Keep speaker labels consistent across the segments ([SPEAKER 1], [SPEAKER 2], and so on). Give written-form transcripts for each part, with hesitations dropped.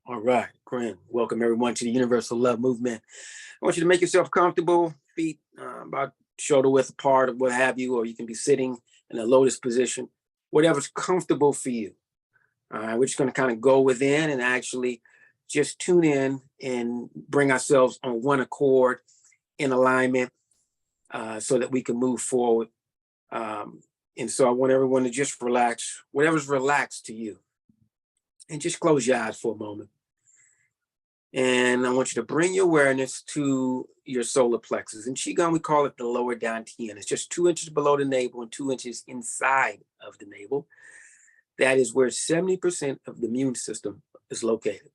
[SPEAKER 1] All right, Gren. Welcome everyone to the Universal Love Movement. I want you to make yourself comfortable, feet about shoulder width apart or what have you, or you can be sitting in a lotus position, whatever's comfortable for you. All right, we're just going to kind of go within and actually just tune in and bring ourselves on one accord in alignment so that we can move forward. And so I want everyone to just relax, whatever's relaxed to you, and just close your eyes for a moment. And I want you to bring your awareness to your solar plexus. In Qigong, we call it the lower dantian. It's just 2 inches below the navel and 2 inches inside of the navel. That is where 70% of the immune system is located.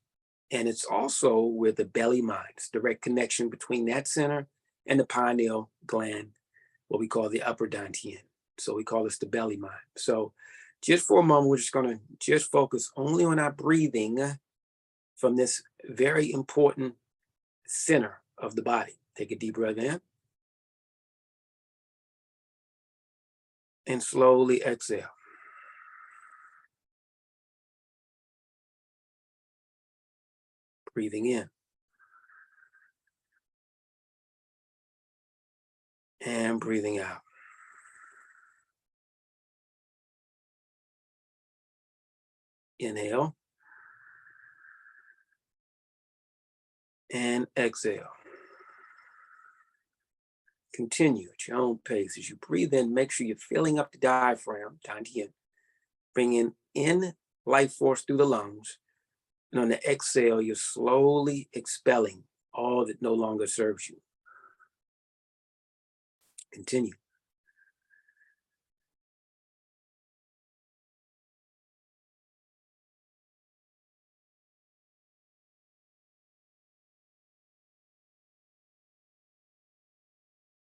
[SPEAKER 1] And it's also where the belly minds, direct connection between that center and the pineal gland, what we call the upper dantian. So we call this the belly mind. So just for a moment, we're just going to just focus only on our breathing from this very important center of the body. Take a deep breath in and slowly exhale. Breathing in and breathing out. Inhale and exhale. Continue at your own pace. As you breathe in, make sure you're filling up the diaphragm, dantian, bringing in life force through the lungs. And on the exhale, you're slowly expelling all that no longer serves you. Continue.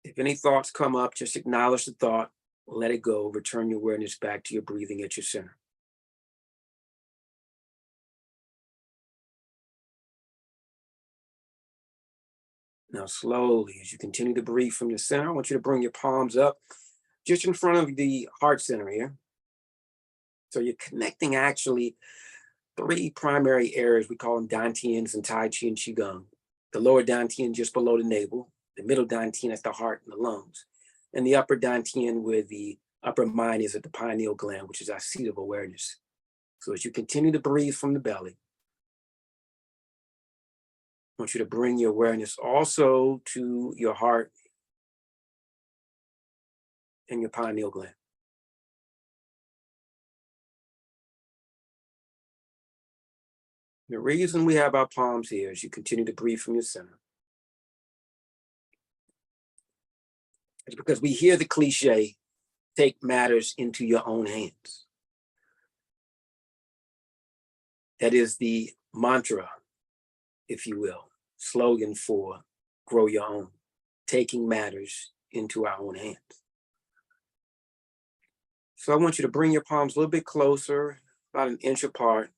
[SPEAKER 1] If any thoughts come up, just acknowledge the thought, let it go, return your awareness back to your breathing at your center. Now, slowly, as you continue to breathe from the center, I want you to bring your palms up just in front of the heart center here. So you're connecting actually 3 primary areas. We call them dantians in Tai Chi and Qigong. The lower dantian just below the navel, the middle dantian at the heart and the lungs, and the upper dantian where the upper mind is at the pineal gland, which is our seat of awareness. So as you continue to breathe from the belly, I want you to bring your awareness also to your heart and your pineal gland. The reason we have our palms here as you continue to breathe from your center is because we hear the cliche, take matters into your own hands. That is the mantra, if you will, slogan for grow your own, taking matters into our own hands. So I want you to bring your palms a little bit closer, about an inch apart,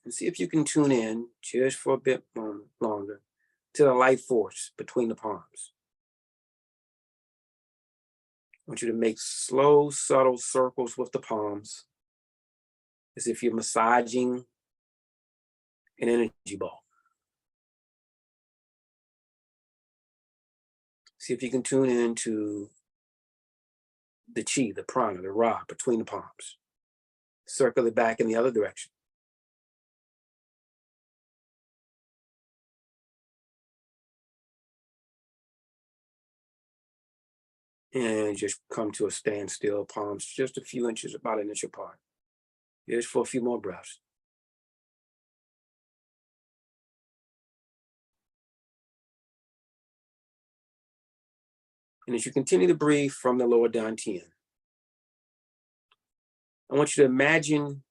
[SPEAKER 1] and see if you can tune in just for a bit longer to the life force between the palms. I want you to make slow, subtle circles with the palms as if you're massaging an energy ball. See if you can tune into the chi, the prana, the ra between the palms. Circle it back in the other direction. And just come to a standstill, palms just a few inches, about an inch apart. Just for a few more breaths. And as you continue to breathe from the lower dantian, I want you to imagine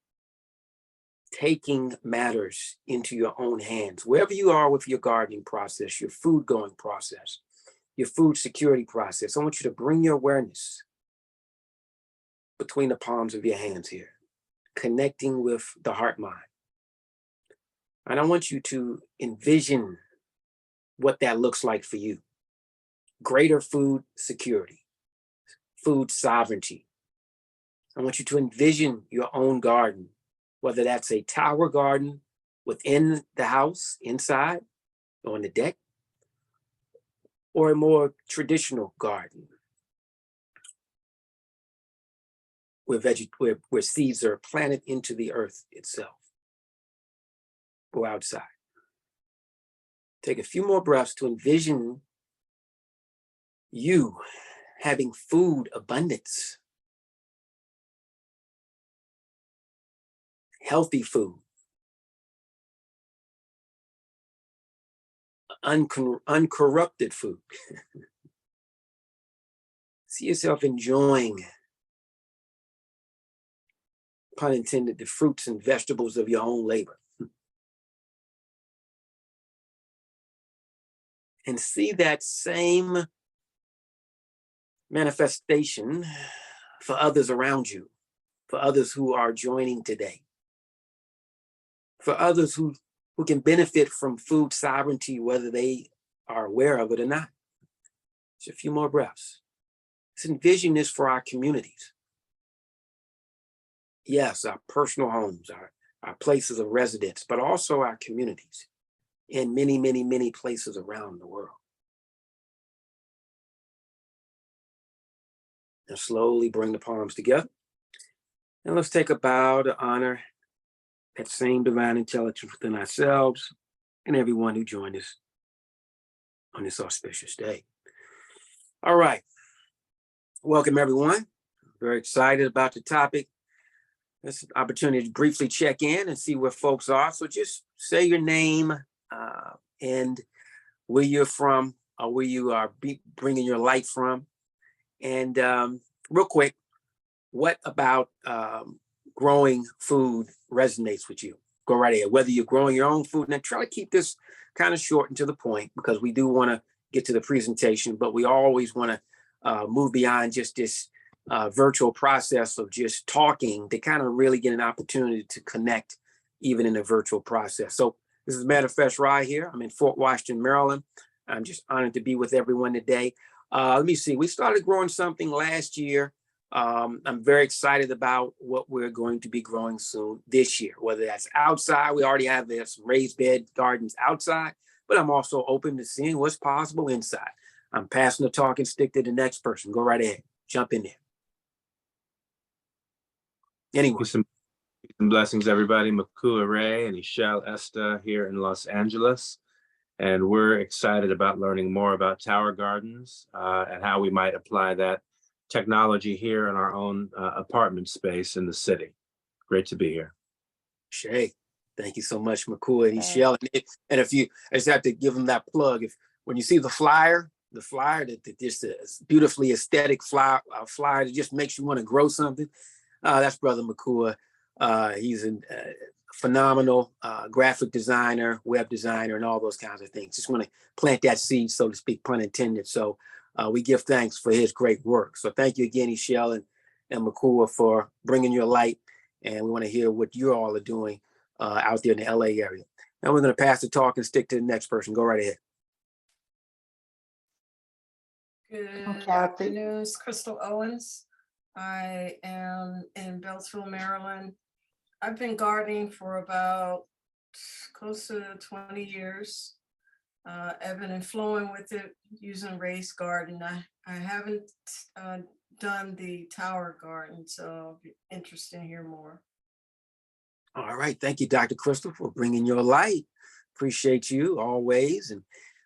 [SPEAKER 1] taking matters into your own hands. Wherever you are with your gardening process, your food growing process, your food security process, I want you to bring your awareness between the palms of your hands here, connecting with the heart mind. And I want you to envision what that looks like for you. Greater food security, food sovereignty. I want you to envision your own garden, whether that's a tower garden within the house, inside, on the deck, or a more traditional garden where seeds are planted into the earth itself. Go outside. Take a few more breaths to envision you having food abundance, healthy food, uncorrupted food. See yourself enjoying, pun intended, the fruits and vegetables of your own labor. And see that same manifestation for others around you, for others who are joining today, for others who can benefit from food sovereignty, whether they are aware of it or not. Just a few more breaths. Let's envision this for our communities. Yes, our personal homes, our places of residence, but also our communities in many, many, many places around the world. And slowly bring the palms together. And let's take a bow to honor that same divine intelligence within ourselves and everyone who joined us on this auspicious day. All right. Welcome, everyone. Very excited about the topic. This is an opportunity to briefly check in and see where folks are. So just say your name and where you're from or where you are bringing your light from. And real quick, what about growing food resonates with you? Go right ahead. Whether you're growing your own food, and try to keep this kind of short and to the point because we do want to get to the presentation, but we always want to move beyond just this virtual process of just talking to kind of really get an opportunity to connect even in a virtual process. So this is Manifest Rye here. I'm in Fort Washington, Maryland. I'm just honored to be with everyone today. Let me see. We started growing something last year. I'm very excited about what we're going to be growing soon this year, whether that's outside. We already have some raised bed gardens outside, but I'm also open to seeing what's possible inside. I'm passing the talking stick to the next person. Go right ahead. Jump in there. Anyone?
[SPEAKER 2] Peace and blessings, everybody. Makua Ray and Ishel Esta here in Los Angeles. And we're excited about learning more about tower gardens and how we might apply that technology here in our own apartment space in the city. Great to be here.
[SPEAKER 1] Shay, thank you so much, Makua and Ishel. And if you, I just have to give them that plug. If when you see the flyer that just a beautifully aesthetic flyer that just makes you want to grow something, that's Brother Makua. He's a phenomenal graphic designer, web designer, and all those kinds of things. Just want to plant that seed, so to speak, pun intended. So we give thanks for his great work. So thank you again, Ishel and Makua, for bringing your light. And we want to hear what you all are doing out there in the LA area. Now we're going to pass the talk and stick to the next person. Go right ahead.
[SPEAKER 3] Good afternoon, Crystal Owens. I am in Beltsville, Maryland. I've been gardening for about close to 20 years, ebbing and flowing with it using raised garden. I haven't done the tower garden, so I'll be interested to hear more.
[SPEAKER 1] All right. Thank you, Dr. Crystal, for bringing your light. Appreciate you always and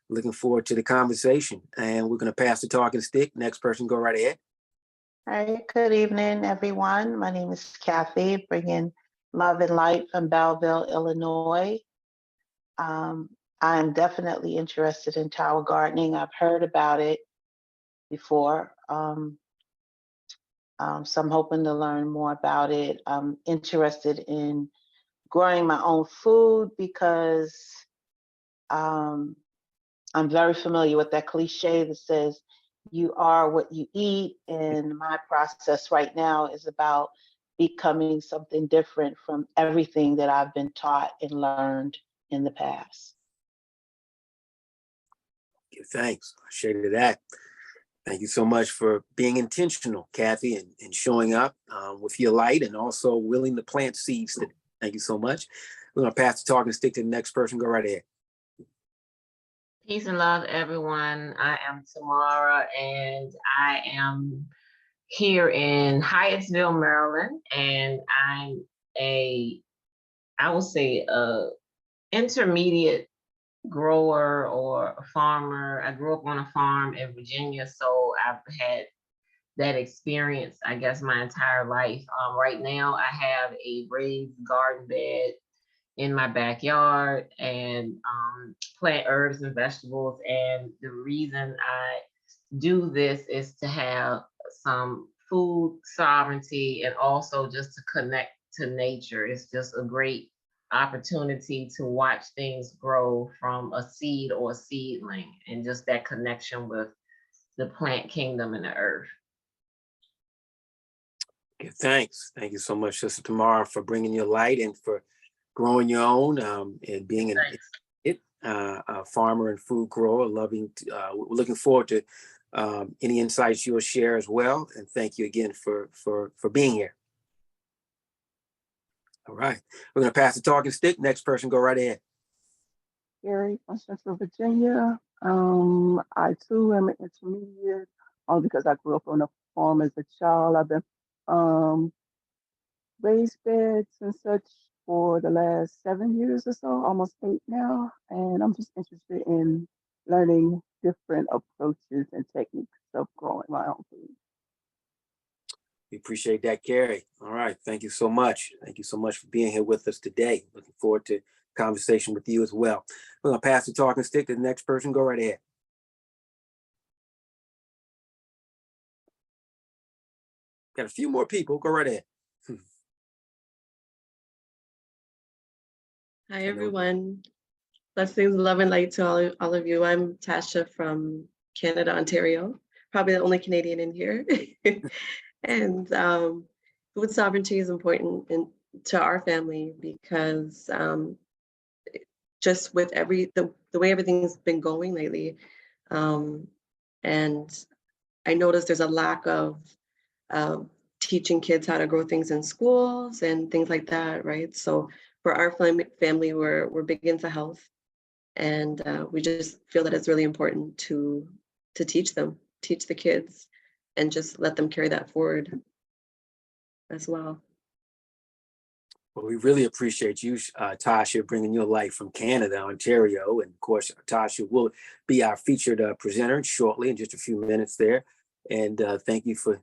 [SPEAKER 1] looking forward to the conversation. And we're going to pass the talking stick. Next person, go right ahead.
[SPEAKER 4] Hi, good evening, everyone. My name is Kathy, bringing love and light from Belleville, Illinois. I'm definitely interested in tower gardening. I've heard about it before. So I'm hoping to learn more about it. I'm interested in growing my own food because I'm very familiar with that cliche that says, you are what you eat. And my process right now is about becoming something different from everything that I've been taught and learned in the past.
[SPEAKER 1] Thanks. I share that. Thank you so much for being intentional, Kathy, and showing up with your light and also willing to plant seeds Thank you so much. We're gonna pass the talking stick to the next person. Go right ahead.
[SPEAKER 5] Peace and love, everyone. I am Tamara, and I am here in Hyattsville, Maryland, and I'm I would say, a intermediate grower or a farmer. I grew up on a farm in Virginia, so I've had that experience, I guess, my entire life. Right now, I have a raised garden bed in my backyard and plant herbs and vegetables. And the reason I do this is to have some food sovereignty and also just to connect to nature. It's just a great opportunity to watch things grow from a seed or a seedling, and just that connection with the plant kingdom and the earth.
[SPEAKER 1] Okay, thanks. Thank you so much, Sister Tamara, for bringing your light and for growing your own and being a farmer and food grower. Looking forward to any insights you'll share as well. And thank you again for being here. All right, we're gonna pass the talking stick. Next person, go right ahead.
[SPEAKER 6] Gary from Central Virginia. I too am an intermediate, only because I grew up on a farm as a child. I've been raised beds and such for the last 7 years or so, almost 8 now. And I'm just interested in learning different approaches and techniques of growing my own food.
[SPEAKER 1] We appreciate that, Carrie. All right, thank you so much. Thank you so much for being here with us today. Looking forward to conversation with you as well. We're gonna pass the talking stick to the next person. Go right ahead. Got a few more people. Go right ahead.
[SPEAKER 7] Hi, everyone. Blessings, love, and light to all of you. I'm Tasha from Canada, Ontario, probably the only Canadian in here. And food sovereignty is important to our family because just with the way everything's been going lately, and I noticed there's a lack of teaching kids how to grow things in schools and things like that, right? So for our family, we're big into health, and we just feel that it's really important to teach the kids, and just let them carry that forward as well.
[SPEAKER 1] Well, we really appreciate you, Tasha, bringing your light from Canada, Ontario. And of course, Tasha will be our featured presenter shortly in just a few minutes there. And thank you for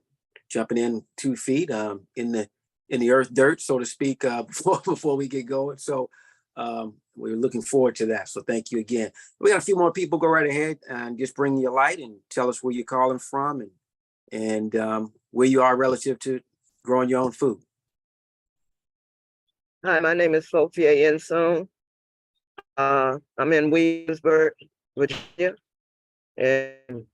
[SPEAKER 1] jumping in 2 feet in the earth dirt, so to speak, before we get going. So we're looking forward to that. So thank you again. We got a few more people. Go right ahead and just bring your light and tell us where you're calling from and where you are relative to growing your own food.
[SPEAKER 8] Hi, my name is Sophia Enson. I'm in Williamsburg, Virginia, and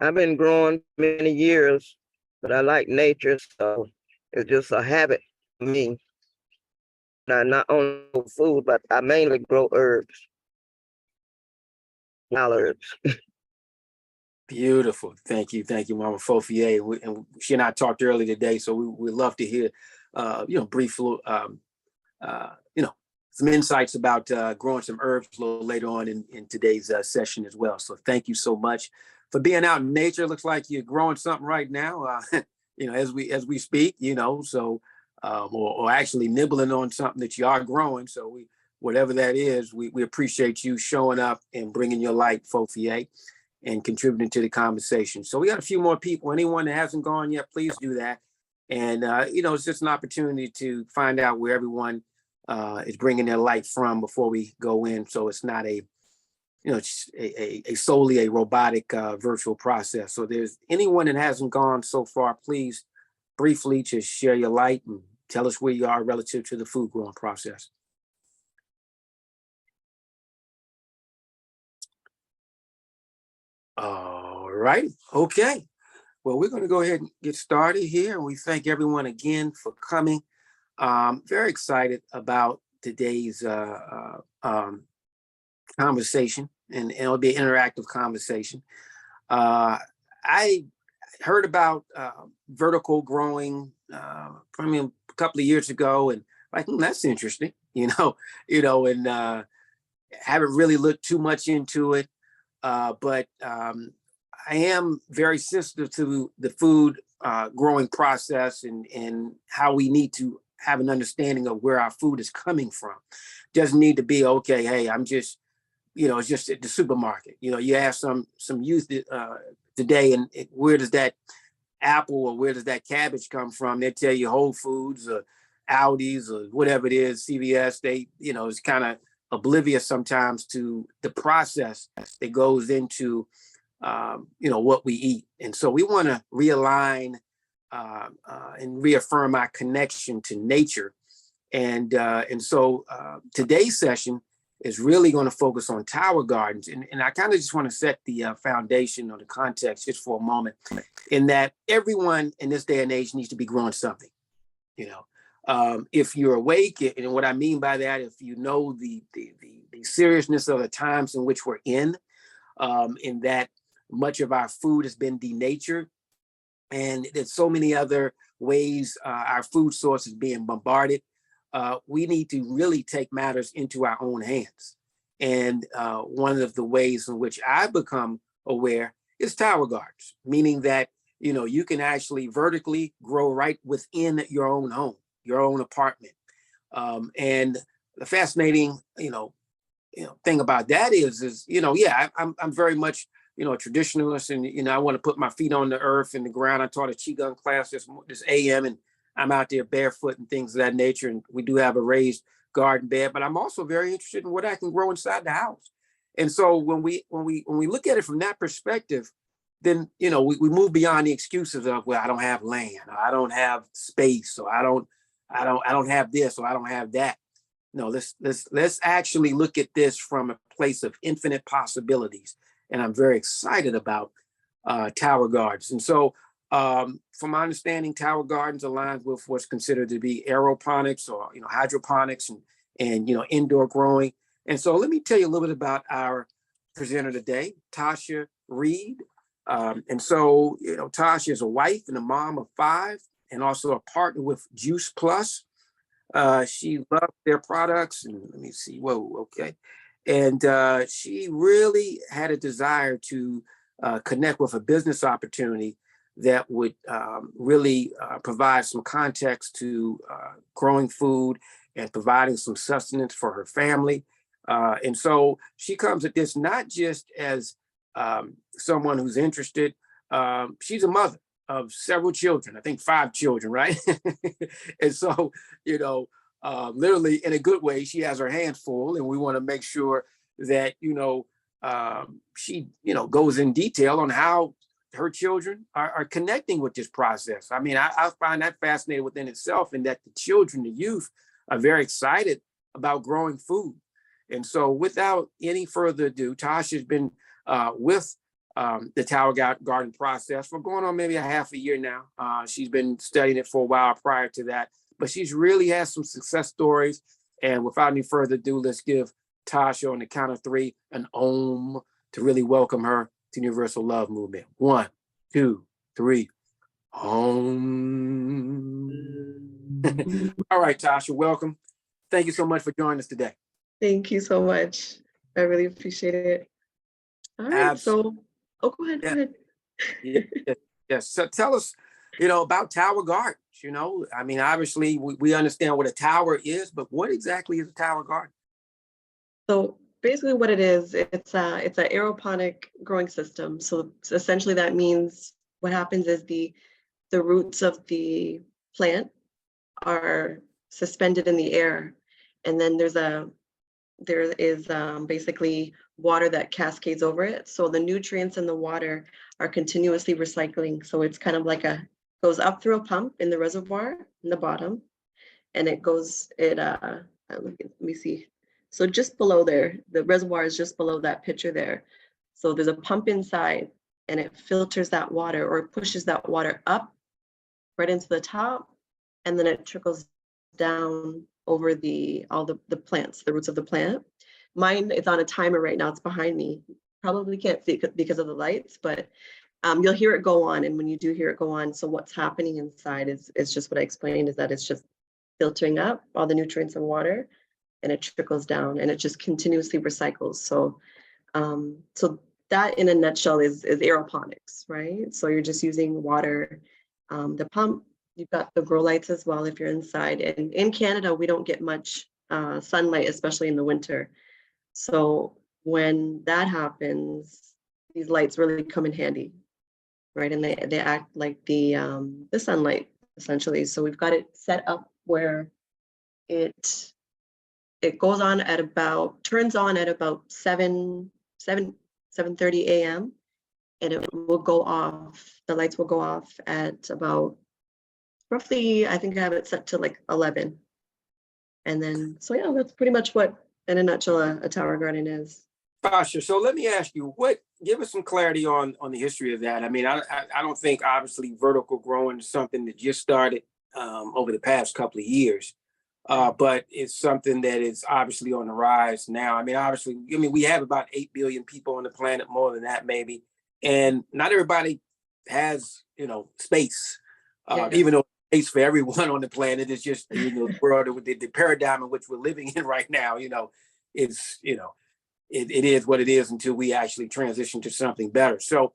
[SPEAKER 8] I've been growing many years, but I like nature, so it's just a habit for me. I not only grow food, but I mainly grow herbs, wild herbs.
[SPEAKER 1] Beautiful. Thank you, Mama Fofier. And she and I talked earlier today, so we love to hear, brief, some insights about growing some herbs a little later on in today's session as well. So thank you so much for being out in nature. It looks like you're growing something right now, as we speak, so or actually nibbling on something that you are growing. So whatever that is, we appreciate you showing up and bringing your light, Fofier, and contributing to the conversation. So we got a few more people. Anyone that hasn't gone yet, please do that. And, it's just an opportunity to find out where everyone is bringing their light from before we go in. So it's not it's a solely a robotic virtual process. So there's anyone that hasn't gone so far, please briefly just share your light and tell us where you are relative to the food growing process. All right. Okay. Well, we're going to go ahead and get started here. And we thank everyone again for coming. Very excited about today's conversation, and it'll be an interactive conversation. I heard about vertical growing probably a couple of years ago, and like, that's interesting, and haven't really looked too much into it. But I am very sensitive to the food growing process and how we need to have an understanding of where our food is coming from. Doesn't need to be, okay, hey, I'm just, it's just at the supermarket. You ask some youth today, and where does that apple or where does that cabbage come from? They tell you Whole Foods or Aldi's or whatever it is, CVS. They, it's kind of oblivious sometimes to the process that goes into what we eat. And so we want to realign and reaffirm our connection to nature. And so today's session is really going to focus on tower gardens. And I kind of just want to set the foundation or the context just for a moment, in that everyone in this day and age needs to be growing something. If you're awake, and what I mean by that, if you know the seriousness of the times in which we're in that much of our food has been denatured, and there's so many other ways our food source is being bombarded, we need to really take matters into our own hands. And one of the ways in which I've become aware is tower gardens, meaning that you can actually vertically grow right within your own home, your own apartment. And the fascinating, thing about that is I'm very much, a traditionalist, and I want to put my feet on the earth and the ground. I taught a Qigong class this AM, and I'm out there barefoot and things of that nature. And we do have a raised garden bed, but I'm also very interested in what I can grow inside the house. And so when we look at it from that perspective, then we move beyond the excuses of, well, I don't have land, or I don't have space, or I don't have this, or I don't have that. No, let's actually look at this from a place of infinite possibilities. And I'm very excited about tower gardens. And so from my understanding, tower gardens aligns with what's considered to be aeroponics or hydroponics and indoor growing. And so let me tell you a little bit about our presenter today, Tasha Reed. And so Tasha is a wife and a mom of 5, and also a partner with Juice Plus. She loves their products, and let me see. Whoa, okay. And she really had a desire to connect with a business opportunity that would really provide some context to growing food and providing some sustenance for her family. And so she comes at this not just as someone who's interested. She's a mother of several children, I think 5 children, right? And so, literally in a good way, she has her hands full, and we want to make sure that, she, goes in detail on how her children are connecting with this process. I mean, I find that fascinating within itself, and that the children, the youth, are very excited about growing food. And so without any further ado, Tasha's been with the Tower Garden process for going on maybe a half a year now. She's been studying it for a while prior to that, but she's really had some success stories. And without any further ado, let's give Tasha, on the count of 3, an Om to really welcome her to Universal Love Movement. 1, 2, 3. Om. All right, Tasha, welcome. Thank you so much for joining us today.
[SPEAKER 7] Thank you so much. I really appreciate it. All right,
[SPEAKER 1] Absolutely.
[SPEAKER 7] go ahead.
[SPEAKER 1] Yeah.
[SPEAKER 7] Go ahead.
[SPEAKER 1] Yes. So tell us, about Tower Gardens. I mean, obviously we understand what a tower is, but what exactly is a Tower Garden?
[SPEAKER 7] So basically what it is, it's an aeroponic growing system. So essentially that means what happens is the roots of the plant are suspended in the air. And then there is basically water that cascades over it. So the nutrients in the water are continuously recycling. So it's kind of like goes up through a pump in the reservoir in the bottom, and let me see. So just below there, the reservoir is just below that picture there. So there's a pump inside, and it filters that water, or pushes that water up right into the top, and then it trickles down over all the plants, the roots of the plant. Mine is on a timer right now. It's behind me. Probably can't see it because of the lights, but you'll hear it go on. And when you do hear it go on, so what's happening inside is just what I explained, is that it's just filtering up all the nutrients and water, and it trickles down, and it just continuously recycles. So, so that in a nutshell is aeroponics, right? So you're just using water, the pump. You've got the grow lights as well if you're inside. And in Canada, we don't get much sunlight, especially in the winter. So when that happens, these lights really come in handy, right? And they act like the sunlight essentially. So we've got it set up where it goes on at about, turns on at about 7:30 a.m. and it will go off. The lights will go off at about roughly, I think I have it set to like 11. And then, so yeah, that's pretty much what, in a nutshell, a tower garden is.
[SPEAKER 1] Pasha, so let me ask you, give us some clarity on the history of that. I mean, I don't think obviously vertical growing is something that just started over the past couple of years, but it's something that is obviously on the rise now. I mean, obviously, we have about 8 billion people on the planet, more than that maybe, and not everybody has, space, even though space for everyone on the planet is just, the world, the paradigm in which we're living in right now, is, it is what it is until we actually transition to something better. So,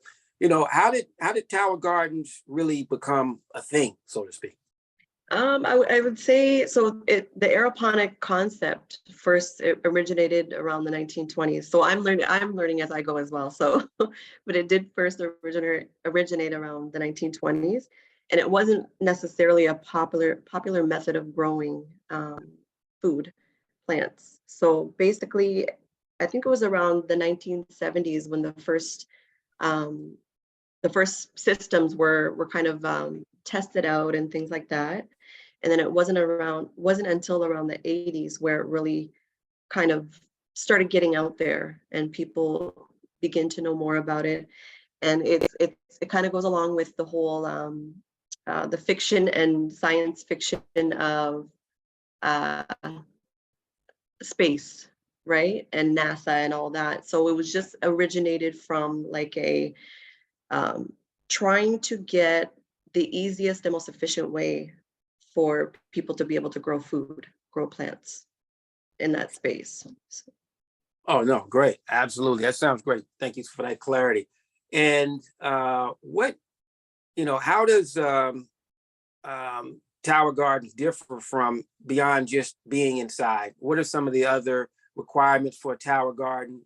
[SPEAKER 1] how did tower gardens really become a thing, so to speak?
[SPEAKER 7] I would say, so the aeroponic concept first originated around the 1920s. So I'm learning as I go as well. So, but it did first originate around the 1920s, and it wasn't necessarily a popular method of growing food plants. So basically, I think it was around the 1970s when the first systems were kind of tested out and things like that. And then it wasn't until around the 80s where it really kind of started getting out there and people begin to know more about it. And it kind of goes along with the whole the fiction and science fiction of space, right? And NASA and all that. So it was just originated from like a trying to get the easiest and most efficient way for people to be able to grow plants in that space.
[SPEAKER 1] Oh, no, great. Absolutely. That sounds great. Thank you for that clarity. And how does tower gardens differ from beyond just being inside? What are some of the other requirements for a tower garden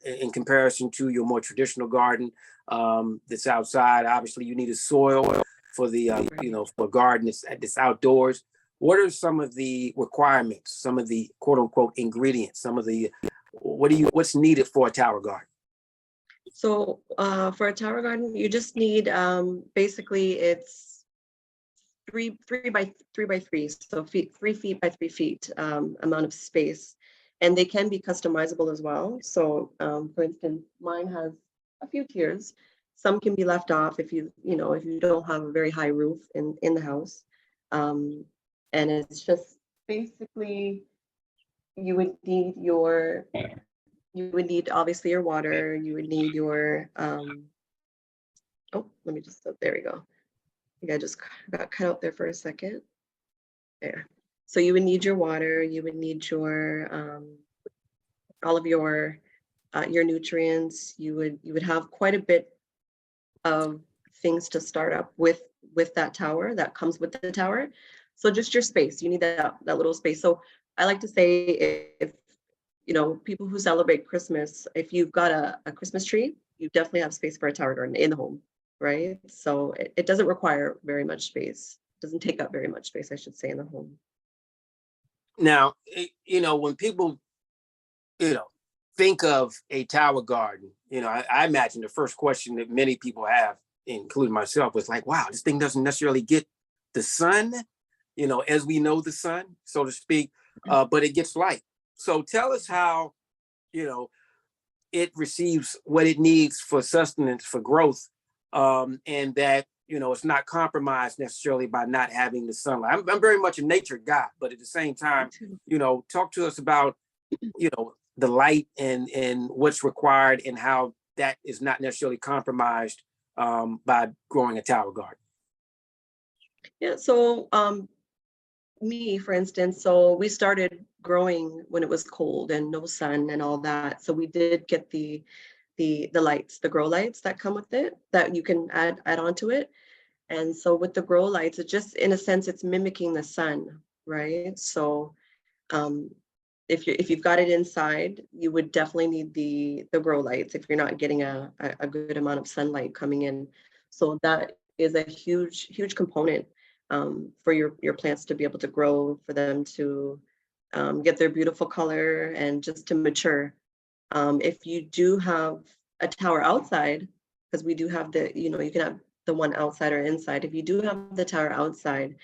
[SPEAKER 1] in comparison to your more traditional garden that's outside? Obviously, you need a soil for the for a garden that's outdoors. What are some of the requirements? Some of the quote unquote ingredients? Some of the what's needed for a tower garden?
[SPEAKER 7] So for a tower garden, you just need basically it's 3 by 3, so 3 feet by 3 feet amount of space, and they can be customizable as well. So for instance, mine has a few tiers. Some can be left off if you don't have a very high roof in the house, and it's just basically you would need obviously your water. You would need your oh, let me just, there we go. I think I just got cut out there for a second. There. So you would need your water. You would need your all of your nutrients. You would have quite a bit of things to start up with that tower that comes with the tower. So just your space. You need that little space. So I like to say, if people who celebrate Christmas, if you've got a Christmas tree, you definitely have space for a tower garden in the home, right? So it doesn't require very much space. It doesn't take up very much space, I should say, in the home.
[SPEAKER 1] Now, when people, think of a tower garden, I imagine the first question that many people have, including myself, was like, wow, this thing doesn't necessarily get the sun, as we know the sun, so to speak, but it gets light. So tell us how, it receives what it needs for sustenance, for growth, and that, it's not compromised necessarily by not having the sunlight. I'm very much a nature guy, but at the same time, talk to us about, the light and what's required and how that is not necessarily compromised by growing a tower garden.
[SPEAKER 7] Yeah, so me, for instance, so we started growing when it was cold and no sun and all that. So we did get the lights, the grow lights that come with it, that you can add onto it. And so with the grow lights, it just, in a sense, it's mimicking the sun, right? So if you've got it inside, you would definitely need the grow lights if you're not getting a good amount of sunlight coming in. So that is a huge component for your plants to be able to grow, for them to get their beautiful color and just to mature. If you do have a tower outside, because we do have you can have the one outside or inside. If you do have the tower outside,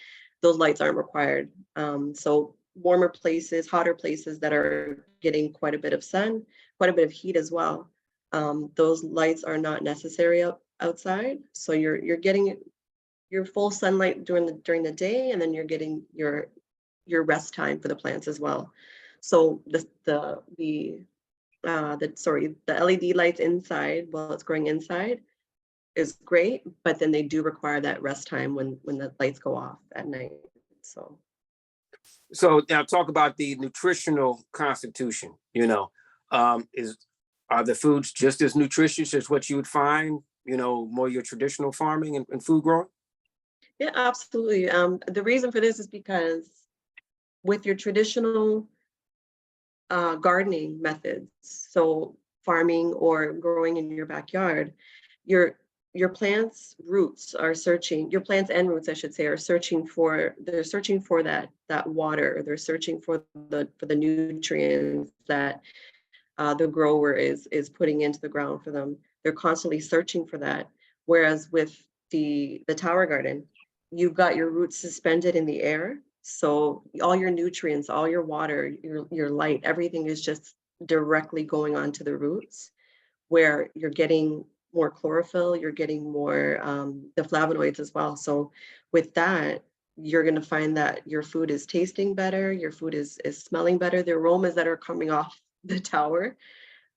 [SPEAKER 7] those lights aren't required. So warmer places, hotter places that are getting quite a bit of sun, quite a bit of heat as well, those lights are not necessary outside. So you're getting your full sunlight during the day, and then you're getting your rest time for the plants as well. So the LED lights inside, while it's growing inside, is great, but then they do require that rest time when the lights go off at night.
[SPEAKER 1] So now talk about the nutritional constitution. Are the foods just as nutritious as what you would find, more your traditional farming and food growing?
[SPEAKER 7] Yeah, absolutely. The reason for this is because with your traditional gardening methods, so farming or growing in your backyard, your plants roots are searching, your plants and roots, I should say, are searching for, they're searching for that water, they're searching for the nutrients that the grower is putting into the ground for them. They're constantly searching for that. Whereas with the tower garden, you've got your roots suspended in the air. So all your nutrients, all your water, your light, everything is just directly going onto the roots, where you're getting more chlorophyll, you're getting more the flavonoids as well. So with that, you're going to find that your food is tasting better, your food is smelling better. The aromas that are coming off the tower,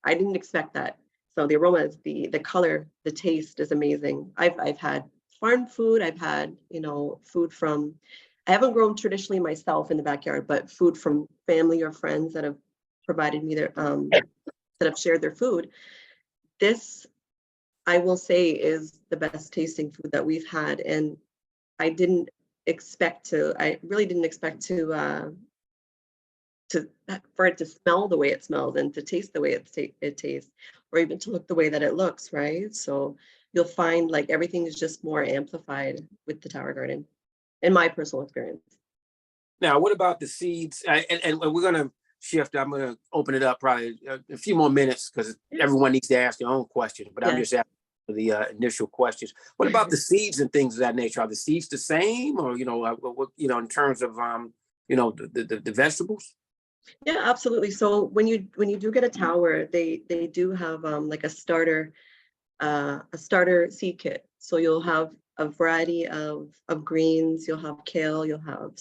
[SPEAKER 7] I didn't expect that. So the aromas, the color, the taste is amazing. I've had farm food, I've had food from, I haven't grown traditionally myself in the backyard, but food from family or friends that have provided me their that have shared their food. This, I will say, is the best tasting food that we've had, and I really didn't expect for it to smell the way it smells and to taste the way it tastes, or even to look the way that it looks, right? So you'll find like everything is just more amplified with the tower garden, in my personal experience.
[SPEAKER 1] Now, what about the seeds? And we're going to shift. I'm going to open it up probably a few more minutes because everyone needs to ask their own questions, but I'm just asking for the initial questions. What about the seeds and things of that nature? Are the seeds the same, or, in terms of, the vegetables?
[SPEAKER 7] Yeah, absolutely. So when you do get a tower, they do have like a starter seed kit. So you'll have a variety of greens, you'll have kale, you'll have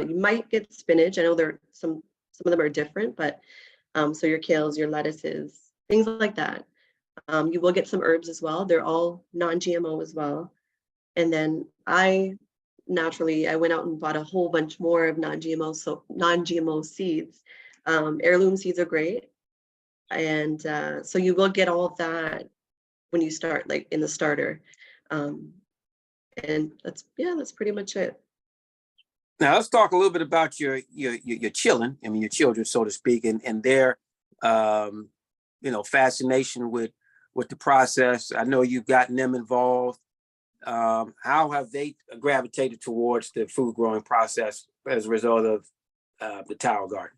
[SPEAKER 7] you might get spinach. I know there some of them are different, but so your kales, your lettuces, things like that. You will get some herbs as well. They're all non-GMO as well. And then I went out and bought a whole bunch more of non-GMO seeds. Heirloom seeds are great. And so you will get all of that when you start, like in the starter. And that's pretty much it.
[SPEAKER 1] Now let's talk a little bit about your children, your children, so to speak, and their fascination with the process. I know you've gotten them involved. How have they gravitated towards the food growing process as a result of the tower garden?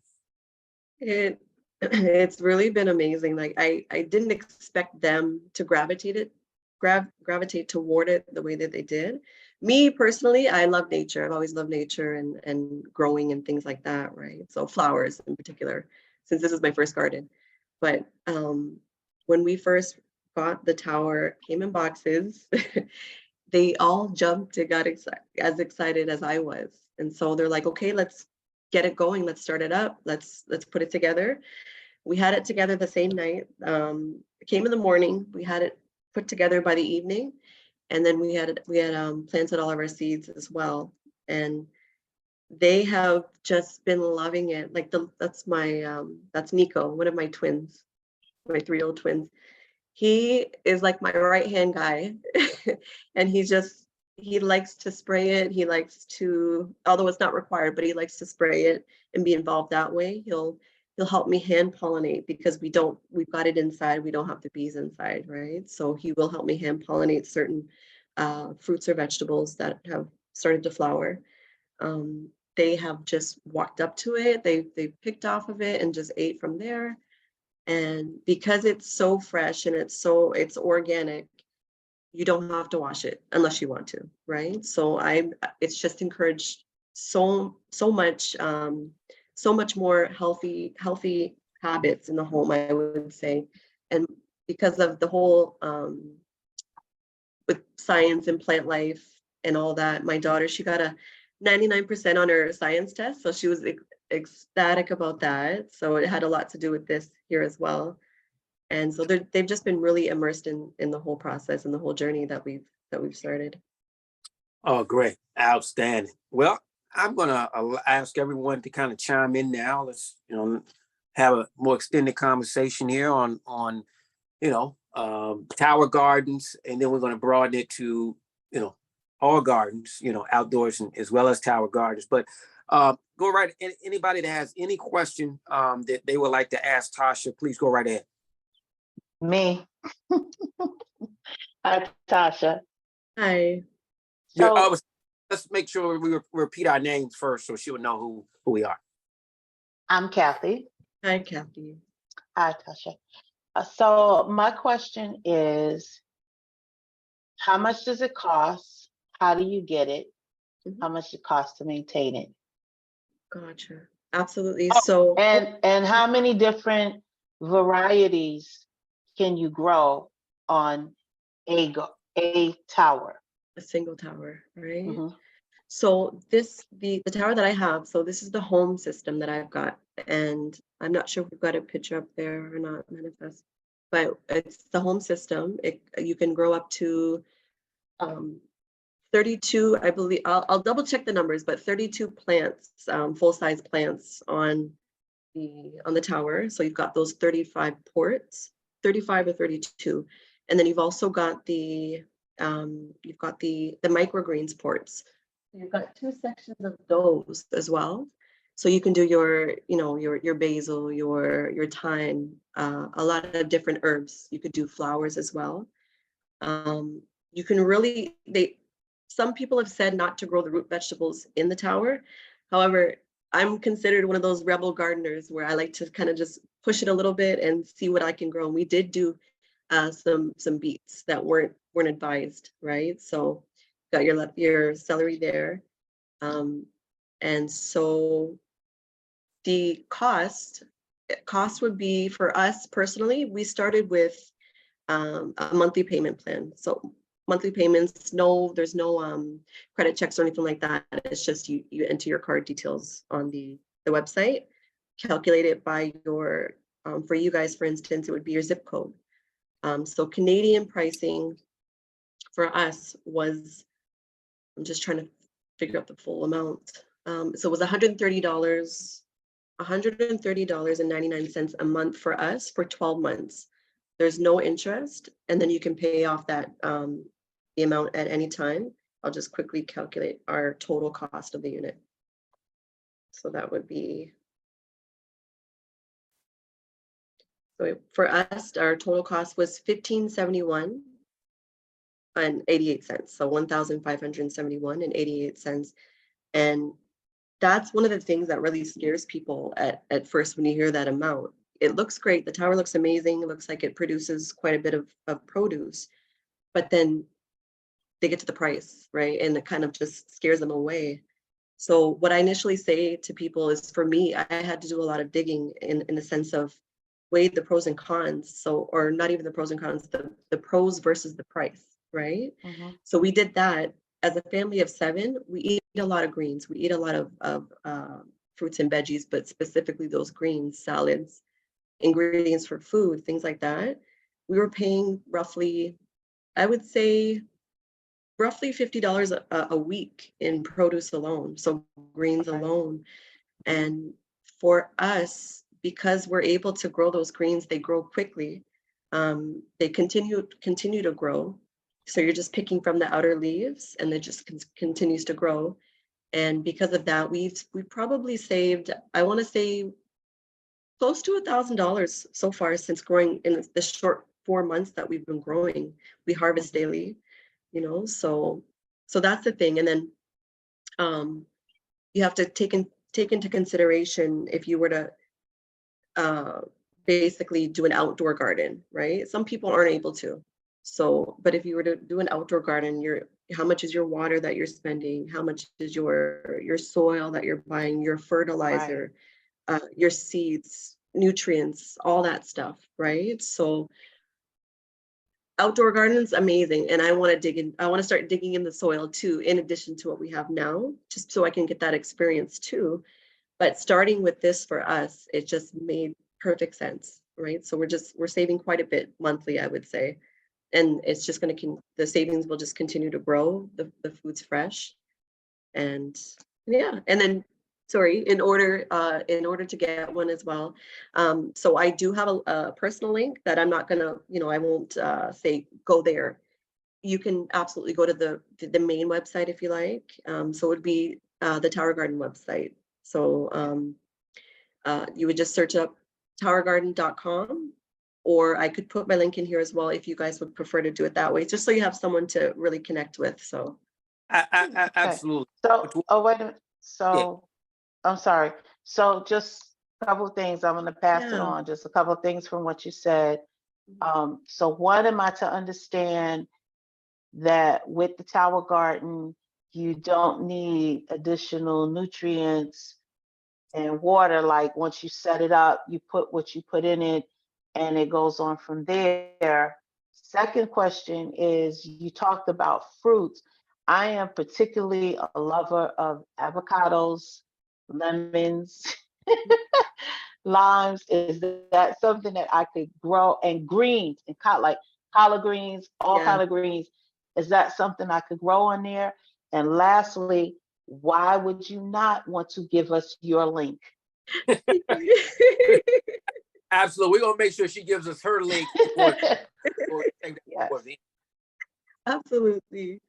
[SPEAKER 7] It's really been amazing. Like I didn't expect them to gravitate toward it the way that they did. Me personally, I love nature. I've always loved nature and growing and things like that, right? So flowers in particular, since this is my first garden. But when we first got the tower, came in boxes, they all jumped and got as excited as I was. And so they're like, okay, let's get it going. Let's start it up. Let's put it together. We had it together the same night. It came in the morning. We had it put together by the evening. And then we had planted all of our seeds as well. And they have just been loving it. Like that's Nico, one of my twins, my 3-year-old twins. He is like my right-hand guy. And he likes to spray it. He likes to, although it's not required, but he likes to spray it and be involved that way. He'll help me hand pollinate because we've got it inside. We don't have the bees inside, right? So he will help me hand pollinate certain fruits or vegetables that have started to flower. They have just walked up to it. They picked off of it and just ate from there. And because it's so fresh and it's organic, you don't have to wash it unless you want to, right? So it's just encouraged so much more healthy habits in the home, I would say. And because of the whole with science and plant life and all that, my daughter, she got a 99% on her science test, so she was ecstatic about that. So it had a lot to do with this here as well. And so they've just been really immersed in the whole process and the whole journey that we've started.
[SPEAKER 1] Oh, great. Outstanding. Well, I'm going to ask everyone to kind of chime in now. Let's, have a more extended conversation here on tower gardens. And then we're going to broaden it to, all gardens, outdoors and as well as tower gardens. But go right. Anybody that has any question that they would like to ask Tasha, please go right ahead.
[SPEAKER 4] Me. Hi, Tasha.
[SPEAKER 7] Hi.
[SPEAKER 4] So
[SPEAKER 1] Let's make sure we repeat our names first so she would know who we are.
[SPEAKER 4] I'm Kathy.
[SPEAKER 7] Hi, Kathy.
[SPEAKER 4] Hi, Tasha. So my question is, how much does it cost? How do you get it? How much it costs to maintain it?
[SPEAKER 7] Gotcha. Absolutely.
[SPEAKER 4] Oh,
[SPEAKER 7] So
[SPEAKER 4] and how many different varieties can you grow on a tower?
[SPEAKER 7] A single tower, right?
[SPEAKER 4] Mm-hmm.
[SPEAKER 7] So the tower that I have, so this is the home system that I've got, and I'm not sure if we've got a picture up there or not, Manifest, but it's the home system. You can grow up to 32, I believe. I'll double check the numbers, but 32 plants, full-size plants on the tower. So you've got those 35 ports, 35 or 32, and then you've also got the microgreens ports. You've got 2 sections of those as well. So you can do your basil, your thyme, a lot of different herbs. You could do flowers as well. You can really, some people have said not to grow the root vegetables in the tower. However, I'm considered one of those rebel gardeners where I like to kind of just push it a little bit and see what I can grow. And we did do some beets that weren't advised, right? So got your celery there. And so the cost would be, for us personally, we started with a monthly payment plan. So monthly payments, there's no credit checks or anything like that. It's just you enter your card details on the website, calculate it by your, for you guys, for instance, it would be your zip code. So Canadian pricing for us was, I'm just trying to figure out the full amount. So it was $130.99 a month for us for 12 months. There's no interest, and then you can pay off that the amount at any time. I'll just quickly calculate our total cost of the unit. So that would be, so for us, our total cost was $1,571 and 88 cents. So $1,571 and 88 cents. And that's one of the things that really scares people at first when you hear that amount. It looks great. The tower looks amazing. It looks like it produces quite a bit of produce, but then they get to the price, right? And it kind of just scares them away. So what I initially say to people is, for me, I had to do a lot of digging in the sense of weigh the pros and cons. So, or not even the pros and cons, the pros versus the price, right?
[SPEAKER 4] Mm-hmm.
[SPEAKER 7] So we did that. As a family of 7, we eat a lot of greens. We eat a lot of fruits and veggies, but specifically those greens, salads, ingredients for food, things like that. We were paying roughly, I would say, roughly $50 a week in produce alone, so greens alone. And for us, because we're able to grow those greens, they grow quickly. They continue to grow. So you're just picking from the outer leaves, and it just continues to grow. And because of that, we've probably saved, I want to say, close to $1,000 so far since growing in the short 4 months that we've been growing. We harvest daily, you know, so that's the thing. And then you have to take into consideration if you were to basically do an outdoor garden, right? Some people aren't able to. So, but if you were to do an outdoor garden, how much is your water that you're spending? How much is your soil that you're buying, your fertilizer, your seeds, nutrients, all that stuff, right? So outdoor gardens, amazing. And I want to start digging in the soil too, in addition to what we have now, just so I can get that experience too. But starting with this for us, it just made perfect sense, right? So we're saving quite a bit monthly, I would say. And it's just the savings will just continue to grow. The food's fresh. And yeah, and then, sorry, in order to get one as well. So I do have a personal link that I'm not gonna, I won't say go there. You can absolutely go to the main website if you like. So it would be the Tower Garden website. So you would just search up towergarden.com, or I could put my link in here as well if you guys would prefer to do it that way, just so you have someone to really connect with. So
[SPEAKER 1] Absolutely.
[SPEAKER 4] So, wait a minute. So, I'm sorry. So just a couple of things. I'm going to pass it
[SPEAKER 7] Yeah.
[SPEAKER 4] on. Just a couple of things from what you said. So what am I to understand that with the Tower Garden, you don't need additional nutrients and water? Like once you set it up, you put what you put in it and it goes on from there. Second question is, you talked about fruits. I am particularly a lover of avocados, lemons, limes. Is that something that I could grow? And greens and like collard greens, all
[SPEAKER 7] Yeah.
[SPEAKER 4] kind of greens. Is that something I could grow on there? And lastly, why would you not want to give us your link?
[SPEAKER 1] Absolutely. We're gonna make sure she gives us her link before
[SPEAKER 4] Yes.
[SPEAKER 7] Absolutely.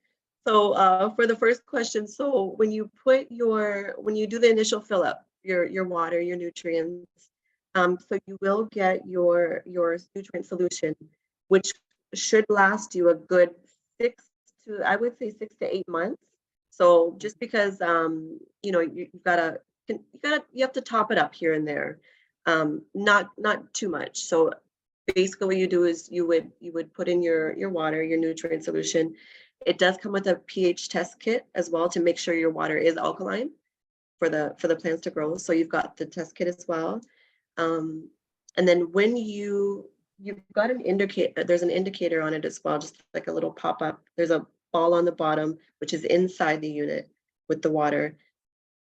[SPEAKER 7] So for the first question, so when you do the initial fill up, your water, your nutrients, so you will get your nutrient solution, which should last you a good I would say 6 to 8 months. So just because you have to top it up here and there, not too much. So basically what you do is you would put in your water, your nutrient solution. It does come with a pH test kit as well to make sure your water is alkaline for the plants to grow. So you've got the test kit as well. And then when you've got an indicator, there's an indicator on it as well, just like a little pop-up. There's a ball on the bottom, which is inside the unit with the water.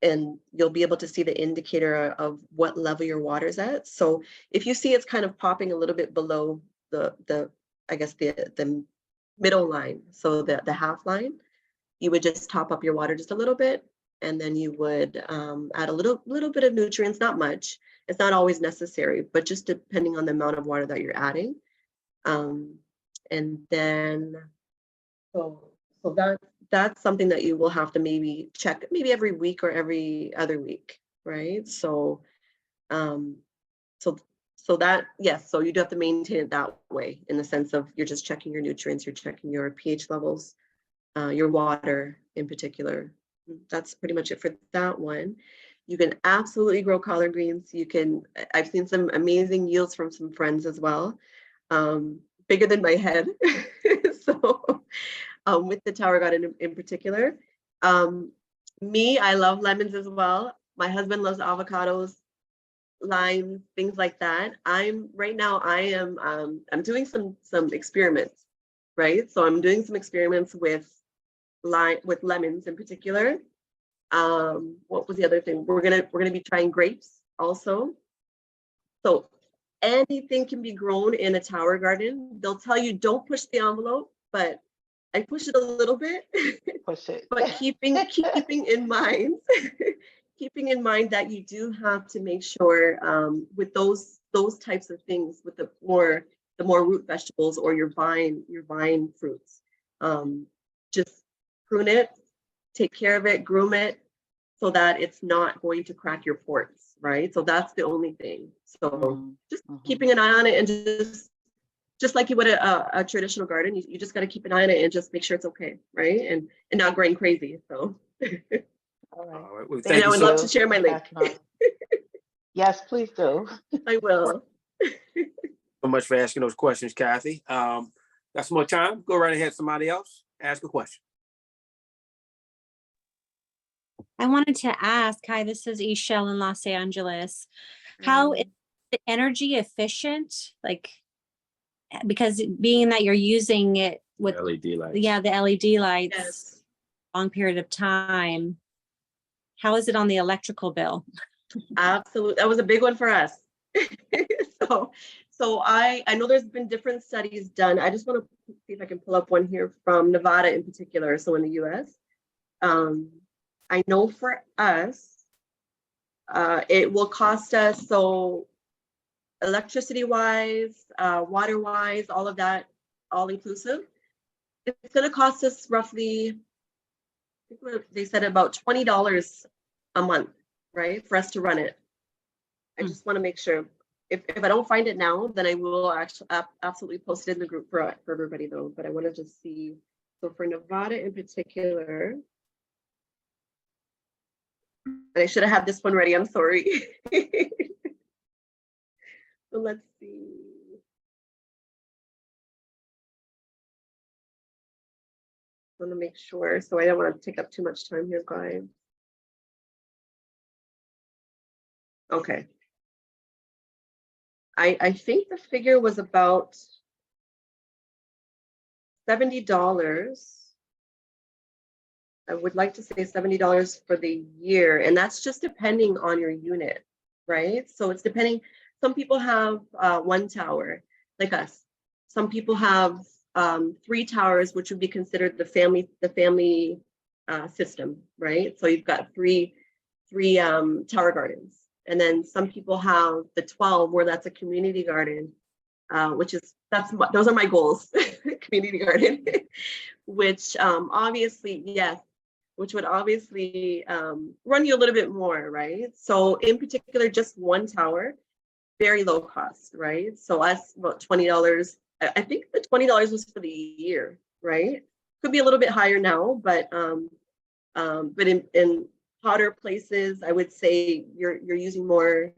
[SPEAKER 7] And you'll be able to see the indicator of what level your water's at. So if you see it's kind of popping a little bit below the I guess the middle line, so the half line, you would just top up your water just a little bit, and then you would add a little bit of nutrients, not much. It's not always necessary, but just depending on the amount of water that you're adding. And then so that's something that you will have to maybe check maybe every week or every other week, right? So so that, yes, so you do have to maintain it that way, in the sense of you're just checking your nutrients, you're checking your pH levels, your water in particular. That's pretty much it for that one. You can absolutely grow collard greens. I've seen some amazing yields from some friends as well, bigger than my head. So with the Tower Garden in particular. I love lemons as well. My husband loves avocados, limes, things like that. I'm doing some experiments, right? So I'm doing some experiments with lemons in particular. What was the other thing? We're gonna be trying grapes also. So anything can be grown in a Tower Garden. They'll tell you don't push the envelope, but I push it a little bit,
[SPEAKER 4] Push it.
[SPEAKER 7] but keeping in mind, keeping in mind that you do have to make sure with those types of things, with the more root vegetables or your vine fruits, just prune it, take care of it, groom it, so that it's not going to crack your ports, right? So that's the only thing. So just keeping an eye on it, and just like you would a traditional garden, you just got to keep an eye on it and just make sure it's okay, right? And not growing crazy. So.
[SPEAKER 4] All right.
[SPEAKER 1] All right. Well,
[SPEAKER 7] And
[SPEAKER 1] thank
[SPEAKER 7] I
[SPEAKER 1] you
[SPEAKER 7] would
[SPEAKER 1] so
[SPEAKER 7] love to share my link.
[SPEAKER 4] Yes, please do.
[SPEAKER 7] I will.
[SPEAKER 1] much for asking those questions, Kathy. Got some more time? Go right ahead. Somebody else ask a question.
[SPEAKER 9] I wanted to ask, hi, this is Ishel in Los Angeles. How is it energy efficient? Like, because being that you're using it with
[SPEAKER 2] LED lights.
[SPEAKER 9] the LED lights,
[SPEAKER 7] Yes.
[SPEAKER 9] long period of time, how is it on the electrical bill?
[SPEAKER 7] Absolutely. That was a big one for us. So I know there's been different studies done. I just want to see if I can pull up one here from Nevada in particular. So in the US, I know for us, it will cost us, so electricity wise, water wise, all of that, all inclusive, it's going to cost us roughly, I think they said about $20 a month, right, for us to run it. I just want to make sure. If I don't find it now, then I will actually absolutely post it in the group for everybody though. But I want to just see. So for Nevada in particular, and I should have had this one ready. I'm sorry. So let's see. I want to make sure. So I don't want to take up too much time here, guys. Okay. I think the figure was about $70. I would like to say $70 for the year, and that's just depending on your unit, right? So it's depending. Some people have one tower, like us. Some people have 3 towers, which would be considered the family system, right? So you've got three tower gardens. And then some people have the 12, where that's a community garden, those are my goals, community garden, which obviously, yes, which would obviously run you a little bit more, right? So in particular, just one tower, very low cost, right? So us about $20. I think the $20 was for the year, right? Could be a little bit higher now, but in hotter places, I would say you're using more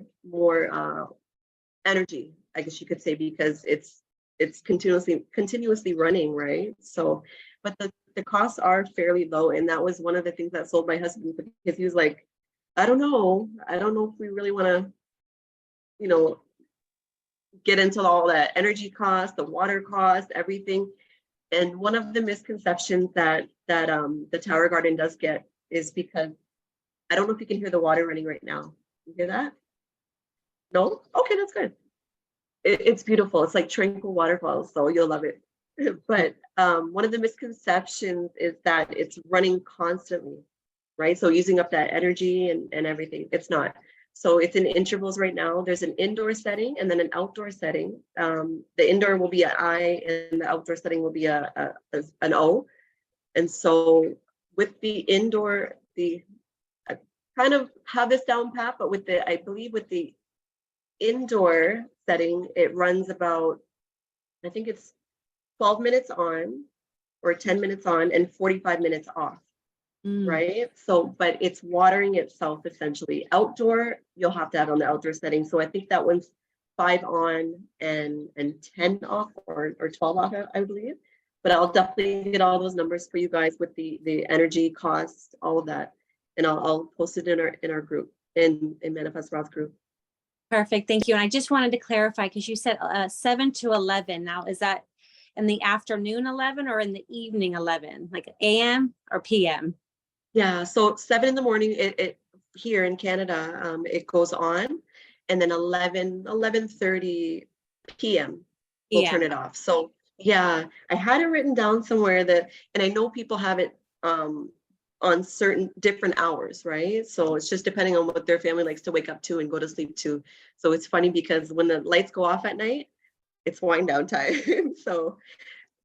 [SPEAKER 7] energy, I guess you could say, because it's continuously running, right? So, but the costs are fairly low, and that was one of the things that sold my husband, because he was like, I don't know if we really want to, get into all that energy cost, the water cost, everything. And one of the misconceptions that the Tower Garden does get is because, I don't know if you can hear the water running right now. You hear that? No? Okay, that's good. It's beautiful. It's like tranquil waterfalls, so you'll love it. But one of the misconceptions is that it's running constantly, right? So using up that energy and everything. It's not. So it's in intervals right now. There's an indoor setting and then an outdoor setting. The indoor will be an I, and the outdoor setting will be an O. And so with the indoor, I kind of have this down pat, but I believe with the indoor setting, it runs about, I think it's 12 minutes on or 10 minutes on and 45 minutes off. Right? So, but it's watering itself essentially. Outdoor, you'll have to have on the outdoor setting. So I think that one's 5 on and 10 off, or 12 off, I believe. But I'll definitely get all those numbers for you guys with the energy cost, all of that. And I'll post it in our group, in Manifest Wealth group.
[SPEAKER 9] Perfect, thank you. And I just wanted to clarify, because you said 7 to 11. Now, is that in the afternoon 11 or in the evening 11, like AM or PM?
[SPEAKER 7] Yeah, so 7 in the morning, it here in Canada, it goes on, and then 11:30 p.m. we'll turn it off. So Yeah, I had it written down somewhere that, and I know people have it on certain different hours, right? So it's just depending on what their family likes to wake up to and go to sleep to. So it's funny because when the lights go off at night, it's wind down time. So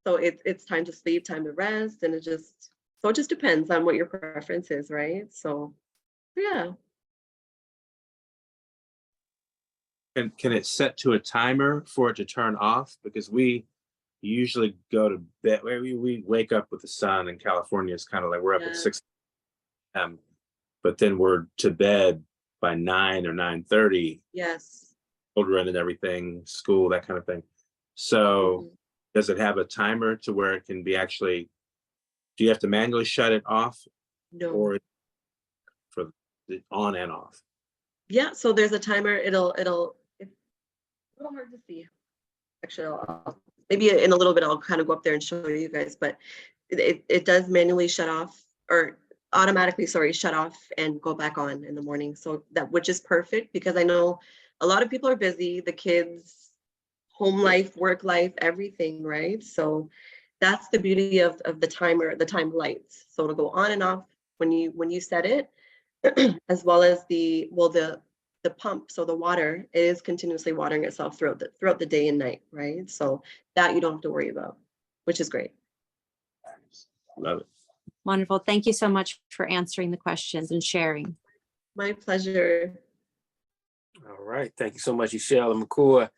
[SPEAKER 7] it's time to sleep, time to rest, and it just depends on what your preference is, right? So yeah.
[SPEAKER 2] And can it set to a timer for it to turn off? Because we usually go to bed, we wake up with the sun in California. It's kind of like we're up
[SPEAKER 7] Yeah.
[SPEAKER 2] at 6 a.m., but then we're to bed by 9 or 9:30,
[SPEAKER 7] Yes.
[SPEAKER 2] children and everything, school, that kind of thing. So
[SPEAKER 7] Mhm.
[SPEAKER 2] does it have a timer to where it can be actually, do you have to manually shut it off
[SPEAKER 7] No.
[SPEAKER 2] or for the on and off?
[SPEAKER 7] Yeah, so there's a timer. It's a little hard to see. Actually, maybe in a little bit I'll kind of go up there and show you guys, but it does manually shut off, or automatically, sorry, shut off and go back on in the morning. So that, which is perfect because I know a lot of people are busy, the kids, home life, work life, everything, right? So that's the beauty of the timer, the time lights. So it'll go on and off when you set it, as well as the pump. So the water is continuously watering itself throughout the day and night, right? So that you don't have to worry about, which is great.
[SPEAKER 2] Love it.
[SPEAKER 9] Wonderful. Thank you so much for answering the questions and sharing.
[SPEAKER 7] My pleasure.
[SPEAKER 1] All right. Thank you so much, Michelle and McCoy,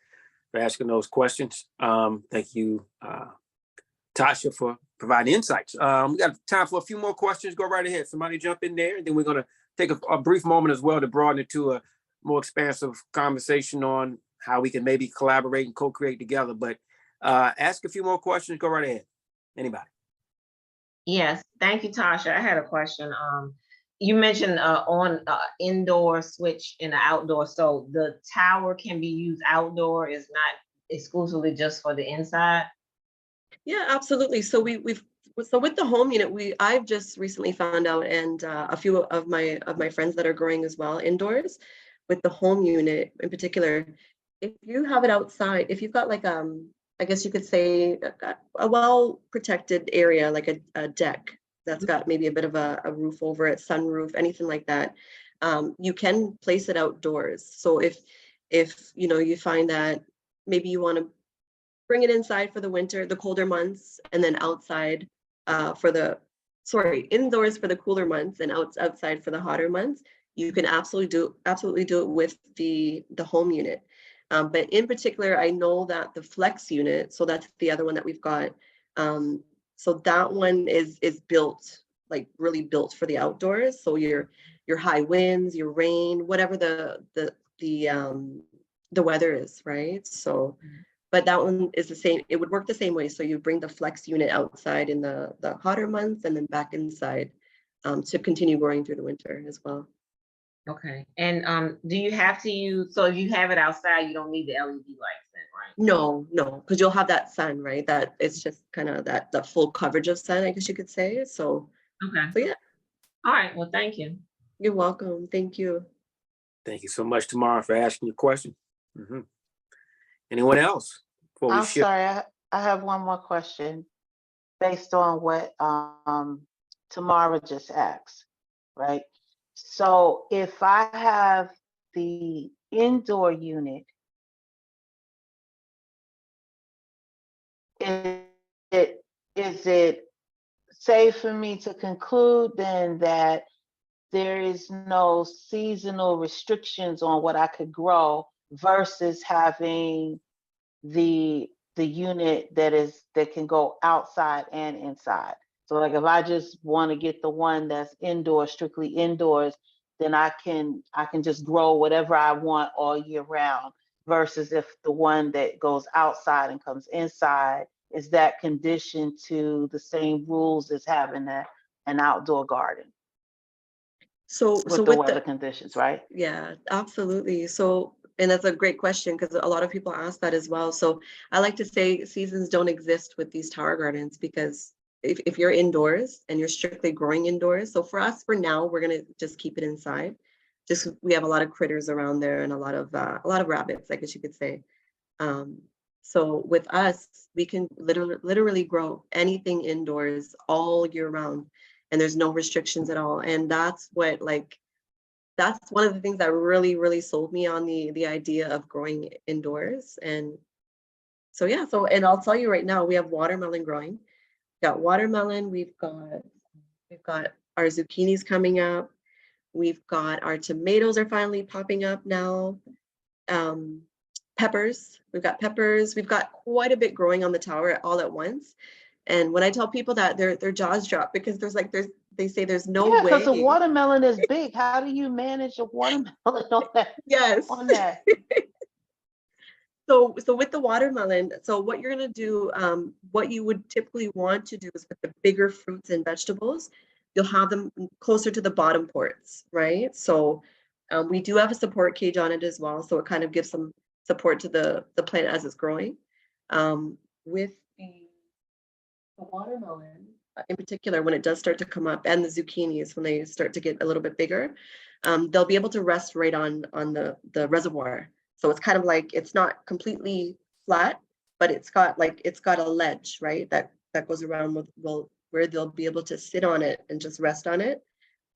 [SPEAKER 1] for asking those questions. Thank you, Tasha, for providing insights. We got time for a few more questions. Go right ahead. Somebody jump in there, and then we're going to take a brief moment as well to broaden it to a more expansive conversation on how we can maybe collaborate and co-create together. But ask a few more questions. Go right ahead. Anybody?
[SPEAKER 5] Yes, thank you, Tasha. I had a question. You mentioned on indoor switch and outdoor. So the tower can be used outdoor, is not exclusively just for the inside?
[SPEAKER 7] Yeah, absolutely. So so with the home unit, I've just recently found out, and a few of my friends that are growing as well indoors, with the home unit in particular, if you have it outside, if you've got like I guess you could say a well protected area, like a deck that's got maybe a bit of a roof over it, sunroof, anything like that, you can place it outdoors. So if you find that maybe you want to bring it inside for the winter, the colder months, and then outside indoors for the cooler months and outside for the hotter months. You can absolutely do it with the home unit. But in particular, I know that the flex unit, so that's the other one that we've got. So that one is built, like really built for the outdoors. So your high winds, your rain, whatever the weather is, right? So but that one is the same. It would work the same way. So you bring the flex unit outside in the hotter months and then back inside to continue growing through the winter as well.
[SPEAKER 5] Okay. And do you have to use, so if you have it outside, you don't need the LED lights then, right?
[SPEAKER 7] No, because you'll have that sun, right? That it's just kind of that full coverage of sun, I guess you could say. So
[SPEAKER 5] Okay.
[SPEAKER 7] yeah.
[SPEAKER 5] All right. Well, thank you.
[SPEAKER 7] You're welcome. Thank you.
[SPEAKER 1] Thank you so much, Tamara, for asking your question. Anyone else? Before we
[SPEAKER 4] I'm
[SPEAKER 1] shift?
[SPEAKER 4] sorry, I have one more question based on what Tamara just asked, right? So if I have the indoor unit, is it safe for me to conclude then that there is no seasonal restrictions on what I could grow versus having the unit that can go outside and inside? So like if I just want to get the one that's indoors, strictly indoors, then I can just grow whatever I want all year round, versus if the one that goes outside and comes inside, is that conditioned to the same rules as having an outdoor garden
[SPEAKER 7] So
[SPEAKER 4] with the weather conditions, right?
[SPEAKER 7] Yeah, absolutely. So, and that's a great question because a lot of people ask that as well. So I like to say seasons don't exist with these tower gardens, because if you're indoors and you're strictly growing indoors, so for us, for now, we're gonna just keep it inside. Just we have a lot of critters around there and a lot of rabbits, I guess you could say. So with us, we can literally grow anything indoors all year round, and there's no restrictions at all. And that's what, like, that's one of the things that really sold me on the idea of growing indoors. And so yeah, so, and I'll tell you right now, we have watermelon growing. We've got watermelon, we've got our zucchinis coming up. We've got our tomatoes are finally popping up now. Peppers, we've got peppers. We've got quite a bit growing on the tower all at once. And when I tell people that, their jaws drop, because they say there's no
[SPEAKER 4] Yeah, because the
[SPEAKER 7] way.
[SPEAKER 4] watermelon is big. How do you manage a watermelon on that?
[SPEAKER 7] Yes.
[SPEAKER 4] On that?
[SPEAKER 7] So with the watermelon, so what you're gonna do, what you would typically want to do is with the bigger fruits and vegetables, you'll have them closer to the bottom ports, right? So we do have a support cage on it as well, so it kind of gives some support to the plant as it's growing. With the watermelon, in particular, when it does start to come up, and the zucchinis, when they start to get a little bit bigger, they'll be able to rest right on the reservoir. So it's kind of like, it's not completely flat, but it's got a ledge, right? That goes around with, well, where they'll be able to sit on it and just rest on it.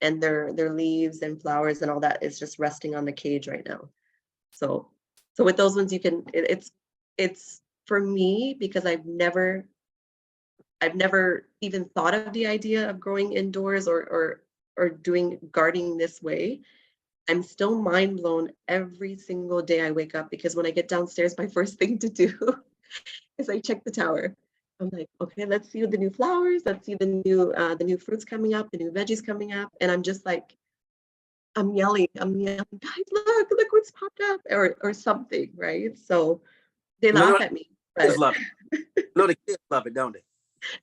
[SPEAKER 7] And their leaves and flowers and all that is just resting on the cage right now. So with those ones, you can, it's for me, because I've never even thought of the idea of growing indoors or doing gardening this way. I'm still mind blown every single day I wake up, because when I get downstairs, my first thing to do is I check the tower. I'm like, okay, let's see the new flowers. Let's see the new fruits coming up, the new veggies coming up. And I'm just like, I'm yelling, guys, look what's popped up, or something, right? So they laugh at me.
[SPEAKER 1] Kids love it. No, the kids love it, don't they?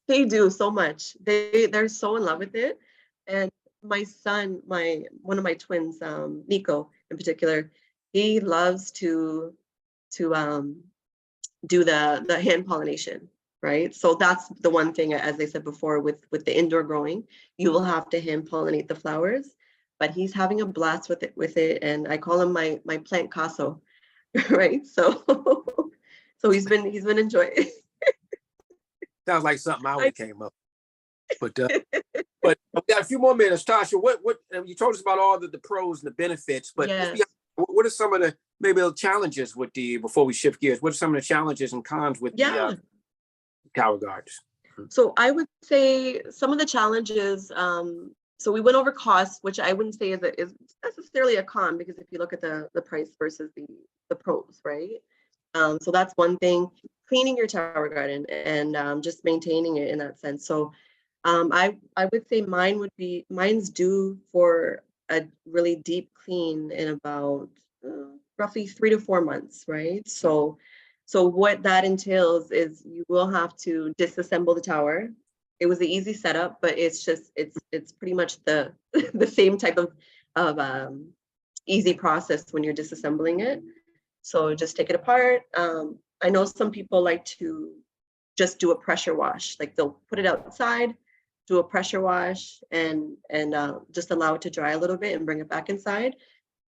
[SPEAKER 7] They do so much. They're so in love with it. And my son, one of my twins, Nico in particular, he loves to do the hand pollination, right? So that's the one thing, as I said before, with the indoor growing, you will have to hand pollinate the flowers, but he's having a blast with it. And I call him my plant Casso, right? So he's been enjoying it.
[SPEAKER 1] Sounds like something I would have came up. But we got a few more minutes, Tasha. What you told us about all the pros and the benefits, but
[SPEAKER 7] Yes.
[SPEAKER 1] what are some of the maybe the challenges with before we shift gears? What are some of the challenges and cons with the tower gardens?
[SPEAKER 7] So I would say some of the challenges. So we went over costs, which I wouldn't say is necessarily a con, because if you look at the price versus the pros, right? So that's one thing. Cleaning your tower garden and just maintaining it in that sense. So I would say mine's due for a really deep clean in about roughly 3 to 4 months, right? So what that entails is you will have to disassemble the tower. It was an easy setup, but it's pretty much the the same type of easy process when you're disassembling it. So just take it apart. I know some people like to just do a pressure wash, like they'll put it outside, do a pressure wash, and just allow it to dry a little bit and bring it back inside.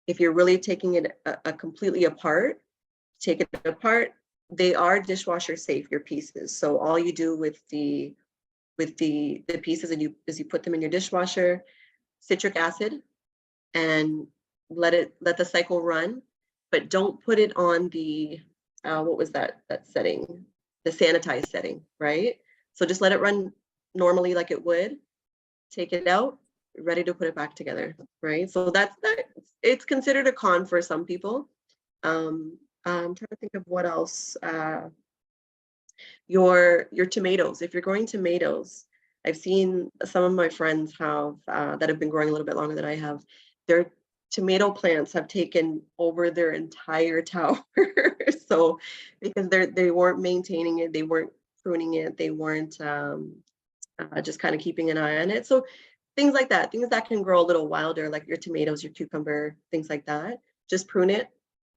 [SPEAKER 7] If you're really taking it completely apart, take it apart. They are dishwasher safe, your pieces. So all you do with the pieces is you put them in your dishwasher, citric acid, and let the cycle run, but don't put it on the what was that setting, the sanitized setting, right? So just let it run normally like it would, take it out, ready to put it back together, right? So that's that. It's considered a con for some people. I'm trying to think of what else. Your tomatoes, if you're growing tomatoes, I've seen some of my friends have that have been growing a little bit longer than I have. Their tomato plants have taken over their entire tower. So because they weren't maintaining it, they weren't pruning it, they weren't just kind of keeping an eye on it. So things like that, things that can grow a little wilder, like your tomatoes, your cucumber, things like that. Just prune it,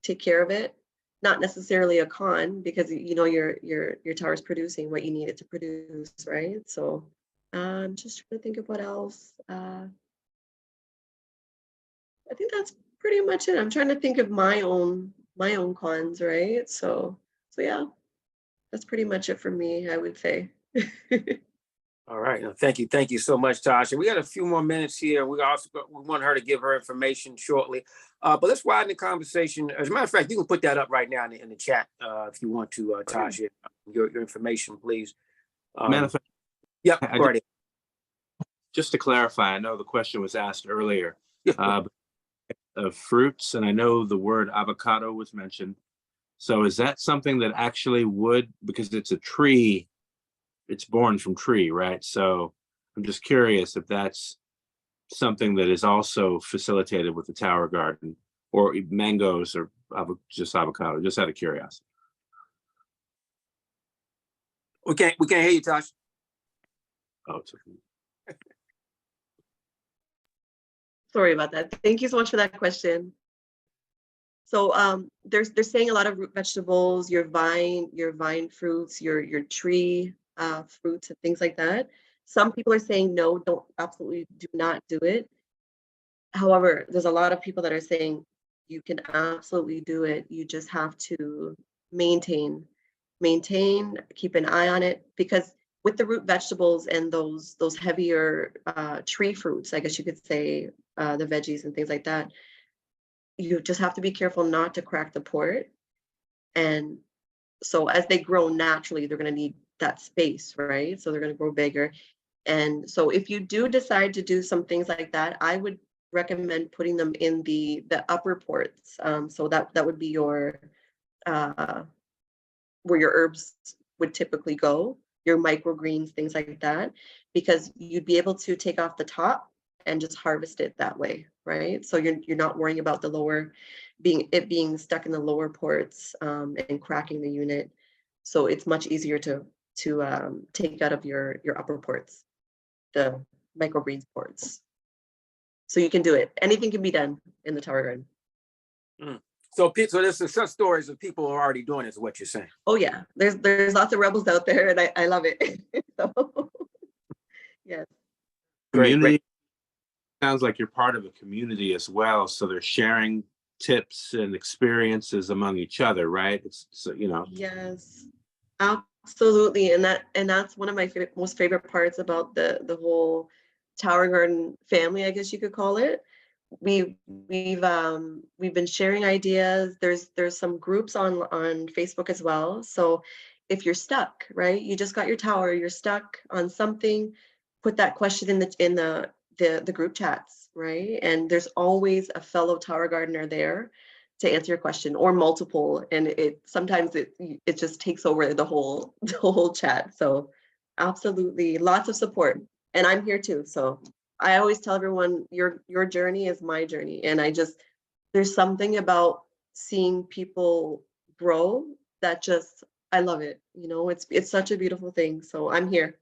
[SPEAKER 7] take care of it. Not necessarily a con, because you know your tower is producing what you need it to produce, right? So I'm just trying to think of what else. I think that's pretty much it. I'm trying to think of my own cons, right? So yeah. that's pretty much it for me, I would say.
[SPEAKER 1] All right. Thank you. Thank you so much, Tasha. We got a few more minutes here. We want her to give her information shortly. But let's widen the conversation. As a matter of fact, you can put that up right now in the chat if you want to, Tasha. Your information, please.
[SPEAKER 2] Manifest.
[SPEAKER 1] Yep.
[SPEAKER 2] I
[SPEAKER 1] Right.
[SPEAKER 2] Just to clarify, I know the question was asked earlier
[SPEAKER 1] Yeah.
[SPEAKER 2] of fruits, and I know the word avocado was mentioned. So is that something that actually would, because it's a tree, it's born from tree, right? So I'm just curious if that's something that is also facilitated with the Tower Garden, or mangoes, or just avocado, just out of curiosity.
[SPEAKER 1] We can't hear you, Tasha.
[SPEAKER 2] Oh,
[SPEAKER 7] Sorry about that. Thank you so much for that question. So they're saying a lot of root vegetables, your vine fruits, your tree fruits and things like that. Some people are saying no, absolutely do not do it. However, there's a lot of people that are saying you can absolutely do it. You just have to maintain, keep an eye on it, because with the root vegetables and those heavier tree fruits, I guess you could say, the veggies and things like that, you just have to be careful not to crack the port. And so as they grow naturally, they're going to need that space, right? So they're going to grow bigger. And so if you do decide to do some things like that, I would recommend putting them in the upper ports. So that would be your where your herbs would typically go, your microgreens, things like that, because you'd be able to take off the top and just harvest it that way, right? So you're not worrying about the lower being stuck in the lower ports and cracking the unit. So it's much easier to take out of your upper ports, the microgreens ports. So you can do it. Anything can be done in the Tower Garden.
[SPEAKER 1] So there's success stories of people who are already doing it, is what you're saying.
[SPEAKER 7] Oh yeah, there's lots of rebels out there, and I love it. So, yes.
[SPEAKER 2] Community. Sounds like you're part of a community as well, so they're sharing tips and experiences among each other, right? It's so, you know.
[SPEAKER 7] Yes, absolutely, and that's one of my most favorite parts about the whole Tower Garden family, I guess you could call it. We've been sharing ideas. There's some groups on Facebook as well. So if you're stuck, right, you just got your tower, you're stuck on something, put that question in the group chats, right? And there's always a fellow Tower Gardener there to answer your question, or multiple. And sometimes it just takes over the whole chat. So absolutely, lots of support, and I'm here too. So I always tell everyone, your journey is my journey, and there's something about seeing people grow that just, I love it. You know, it's such a beautiful thing. So I'm here.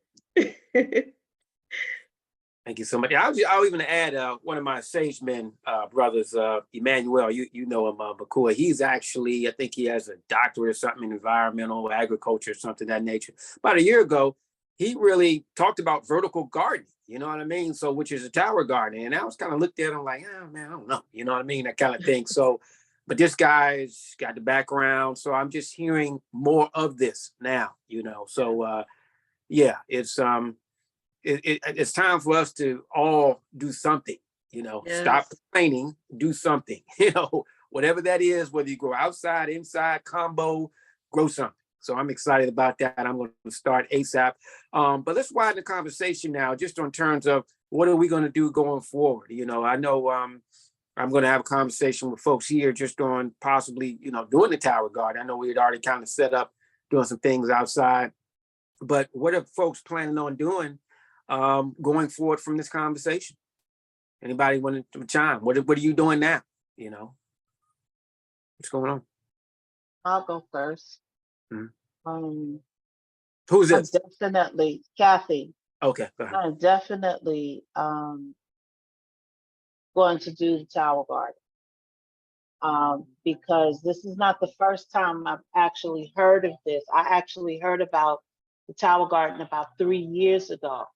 [SPEAKER 1] Thank you so much. I'll even add one of my Sage Men brothers, Emmanuel. You know him, Bakua. He's actually, I think he has a doctorate or something in environmental agriculture or something of that nature. About a year ago, he really talked about vertical gardening. You know what I mean? So, which is a tower garden. And I was kind of looked at him like, oh man, I don't know. You know what I mean? That kind of thing. So, but this guy's got the background. So I'm just hearing more of this now. You know, so yeah, it's it's time for us to all do something, you know.
[SPEAKER 7] Yes.
[SPEAKER 1] Stop complaining, do something, you know, whatever that is, whether you grow outside, inside, combo, grow something. So I'm excited about that. I'm going to start ASAP. But let's widen the conversation now, just on terms of what are we going to do going forward? You know, I know I'm going to have a conversation with folks here just on possibly, you know, doing the Tower Garden. I know we had already kind of set up doing some things outside, but what are folks planning on doing going forward from this conversation? Anybody want to chime? What are you doing now? You know, what's going on?
[SPEAKER 4] I'll go first.
[SPEAKER 1] Who's
[SPEAKER 4] I'm
[SPEAKER 1] this?
[SPEAKER 4] definitely Kathy.
[SPEAKER 1] Okay, go ahead.
[SPEAKER 4] I'm definitely going to do the Tower Garden because this is not the first time I've actually heard of this. I actually heard about the Tower Garden about 3 years ago.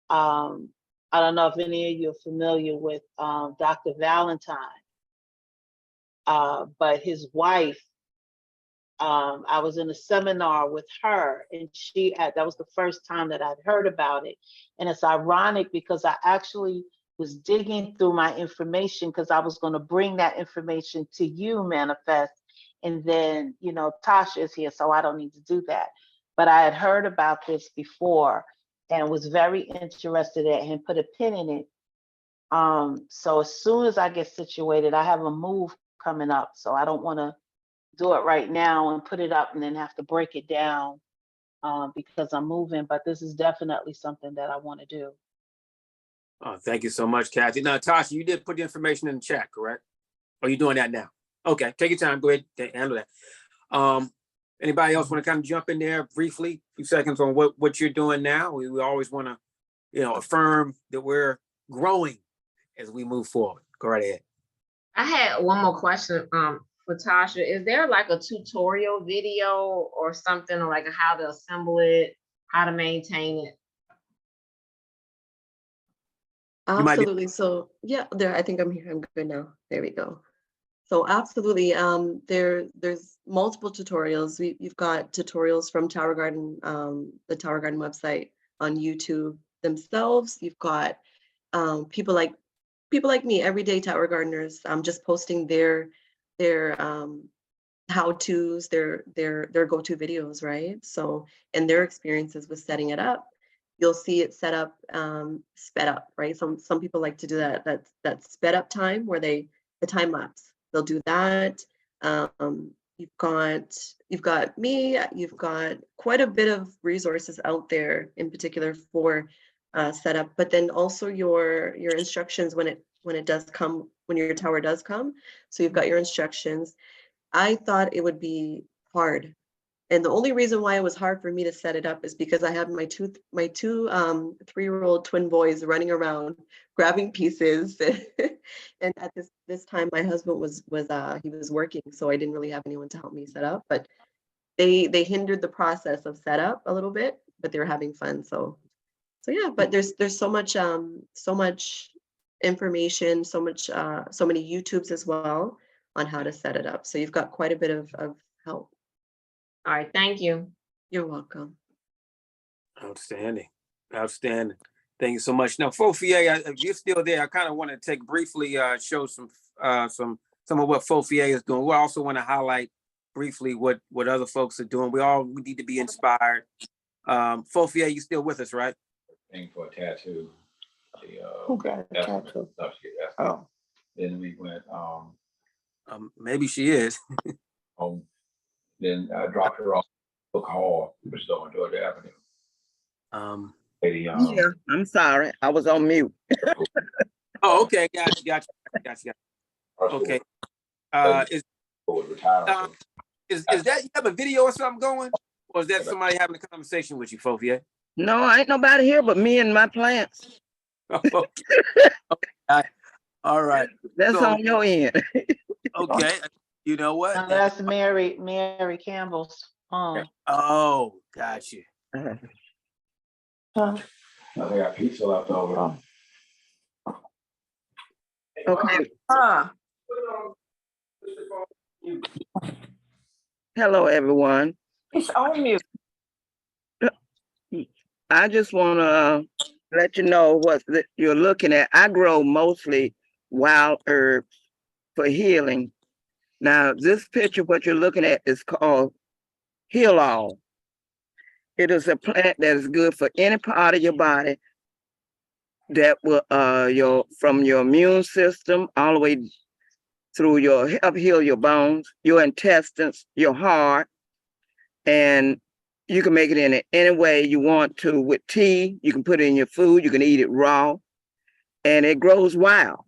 [SPEAKER 4] I don't know if any of you are familiar with Dr. Valentine, but his wife I was in a seminar with her, and that was the first time that I'd heard about it. And it's ironic because I actually was digging through my information because I was going to bring that information to you, Manifest. And then, Tasha is here, so I don't need to do that. But I had heard about this before and was very interested in it and put a pin in it. So as soon as I get situated, I have a move coming up. So I don't want to do it right now and put it up and then have to break it down because I'm moving. But this is definitely something that I want to do.
[SPEAKER 1] Oh, thank you so much, Kathy. Now, Tasha, you did put the information in the chat, correct? Or are you doing that now? Okay, take your time. Go ahead, handle that. Anybody else want to kind of jump in there briefly, a few seconds on what you're doing now? We always want to, affirm that we're growing as we move forward. Go right ahead.
[SPEAKER 5] I had one more question for Tasha. Is there like a tutorial video or something like how to assemble it, how to maintain it?
[SPEAKER 7] Absolutely. So yeah, there, I think I'm here. I'm good now. There we go. So absolutely. There's multiple tutorials. You've got tutorials from Tower Garden, the Tower Garden website on YouTube themselves. You've got people like me, everyday Tower Gardeners, just posting their how-tos, their go-to videos, right? So, and their experiences with setting it up. You'll see it set up, sped up, right? Some people like to do that sped up time where the time lapse. They'll do that. You've got me. You've got quite a bit of resources out there, in particular for setup. But then also your instructions when it does come, when your tower does come. So you've got your instructions. I thought it would be hard. And the only reason why it was hard for me to set it up is because I have my two 3-year-old twin boys running around grabbing pieces. And at this time, my husband was working, so I didn't really have anyone to help me set up. But they hindered the process of setup a little bit, but they were having fun. So yeah. But there's so much information, so many YouTubes as well on how to set it up. So you've got quite a bit of help.
[SPEAKER 5] All right, thank you.
[SPEAKER 7] You're welcome.
[SPEAKER 1] Outstanding. Thank you so much. Now, Fofier, if you're still there, I kind of want to take briefly show some of what Fofier is doing. We also want to highlight briefly what other folks are doing. We need to be inspired. Fofier, you still with us, right?
[SPEAKER 10] For a tattoo.
[SPEAKER 4] Who got a tattoo? Oh.
[SPEAKER 10] Then we went
[SPEAKER 1] maybe she is.
[SPEAKER 10] Then I dropped her off Book Hall, which is on Georgia Avenue.
[SPEAKER 8] Yeah, I'm sorry. I was on mute.
[SPEAKER 1] Oh, okay. Gotcha. Okay. Is that you have a video or something going? Or is that somebody having a conversation with you, Fofier?
[SPEAKER 8] No, ain't nobody here but me and my plants.
[SPEAKER 1] Okay. All right.
[SPEAKER 8] That's on your end.
[SPEAKER 1] Okay. You know what?
[SPEAKER 4] No, that's Mary Campbell's phone.
[SPEAKER 1] Oh, got you.
[SPEAKER 4] Huh?
[SPEAKER 10] I got pizza left over.
[SPEAKER 8] Okay. Hello, everyone.
[SPEAKER 4] It's on mute.
[SPEAKER 8] I just want to let you know what you're looking at. I grow mostly wild herbs for healing. Now, this picture, what you're looking at is called Heal All. It is a plant that is good for any part of your body that will from your immune system all the way through help heal your bones, your intestines, your heart, and you can make it in any way you want to with tea. You can put it in your food. You can eat it raw, and it grows wild.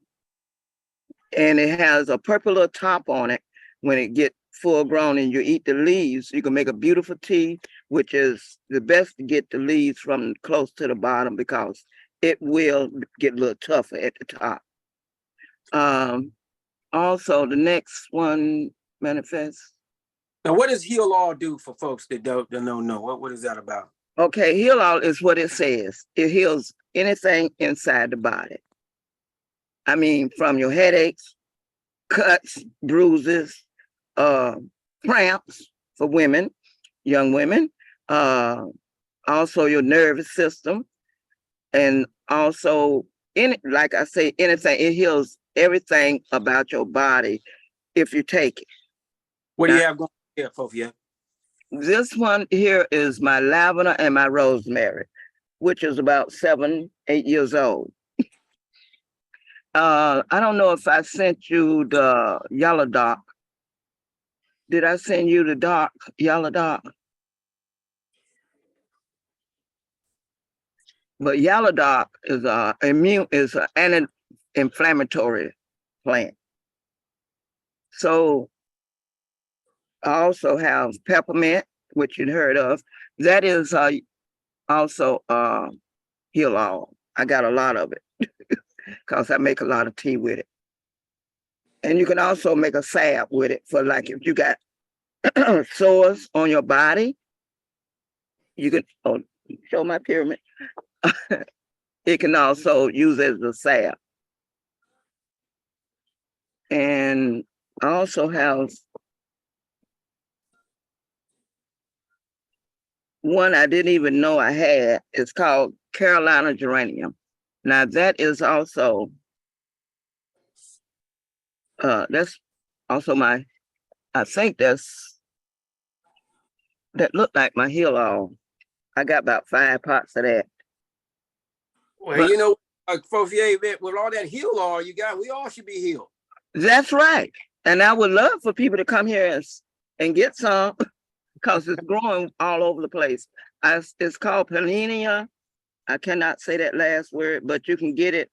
[SPEAKER 8] And it has a purple little top on it. When it gets full grown and you eat the leaves, you can make a beautiful tea, which is the best to get the leaves from close to the bottom because it will get a little tougher at the top. Also, the next one, Manifest.
[SPEAKER 1] Now, what does Heal All do for folks that don't know? What is that about?
[SPEAKER 8] Okay, Heal All is what it says. It heals anything inside the body. I mean, from your headaches, cuts, bruises, cramps, for women, young women. Also your nervous system, and also like I say, anything, it heals everything about your body if you take it.
[SPEAKER 1] What do you have going here, Fofia?
[SPEAKER 8] This one here is my lavender and my rosemary, which is about 7, 8 years old. I don't know if I sent you the yellow dock. Did I send you the dock, yellow dock? But yellow dock is an anti-inflammatory plant. So I also have peppermint, which you'd heard of. That is also heal all. I got a lot of it because I make a lot of tea with it. And you can also make a salve with it for like if you got sores on your body, you can show my pyramid. It can also use it as a salve. And I also have one I didn't even know I had. It's called Carolina geranium. Now that is also, that's also I think that looked like my heal all. I got about 5 pots of that.
[SPEAKER 1] Well,
[SPEAKER 8] But-
[SPEAKER 1] you know, Fofia, with all that heal all you got, we all should be healed.
[SPEAKER 8] That's right. And I would love for people to come here and get some because it's growing all over the place. It's called Paninia. I cannot say that last word, but you can get it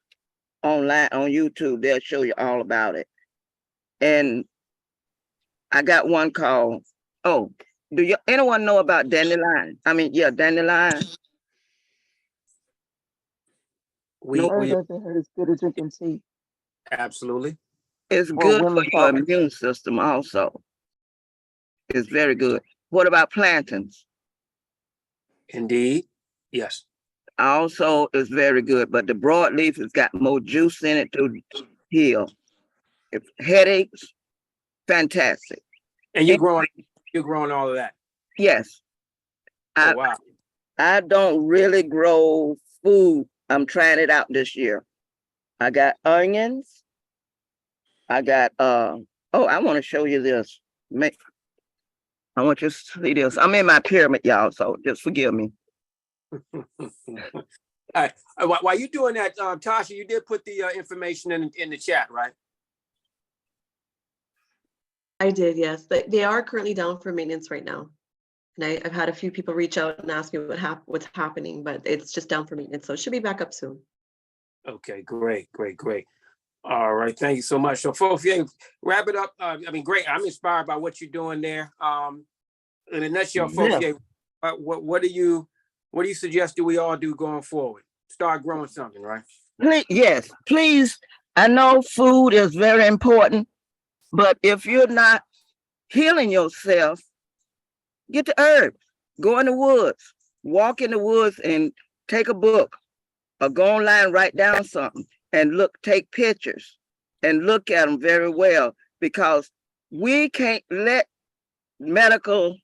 [SPEAKER 8] online on YouTube. They'll show you all about it. And I got one called, anyone know about dandelion? Dandelion.
[SPEAKER 1] We
[SPEAKER 6] Heard of it, heard it's good at drinking tea.
[SPEAKER 1] absolutely.
[SPEAKER 8] It's
[SPEAKER 6] Or
[SPEAKER 8] good for
[SPEAKER 6] women
[SPEAKER 8] your
[SPEAKER 6] talk.
[SPEAKER 8] immune system also. It's very good. What about plantains?
[SPEAKER 1] Indeed. Yes.
[SPEAKER 8] Also is very good, but the broadleaf has got more juice in it to heal. If headaches, fantastic.
[SPEAKER 1] And you're growing all of that.
[SPEAKER 8] Yes.
[SPEAKER 1] Oh, wow.
[SPEAKER 8] I don't really grow food. I'm trying it out this year. I got onions. I got I want to show you this. I want you to see this. I'm in my pyramid, y'all, so just forgive me.
[SPEAKER 1] All right. While you're doing that, Tasha, you did put the information in the chat, right?
[SPEAKER 7] I did, yes. They are currently down for maintenance right now. And I've had a few people reach out and ask me what's happening, but it's just down for maintenance. So it should be back up soon.
[SPEAKER 1] Okay, great. All right, thank you so much. So, Fofia, wrap it up. Great. I'm inspired by what you're doing there. In a nutshell, Fofia, what do you suggest we all do going forward? Start growing something, right?
[SPEAKER 8] Yes, please. I know food is very important, but if you're not healing yourself, get the herbs. Go in the woods, walk in the woods and take a book or go online, write down something and take pictures and look at them very well, because we can't let medical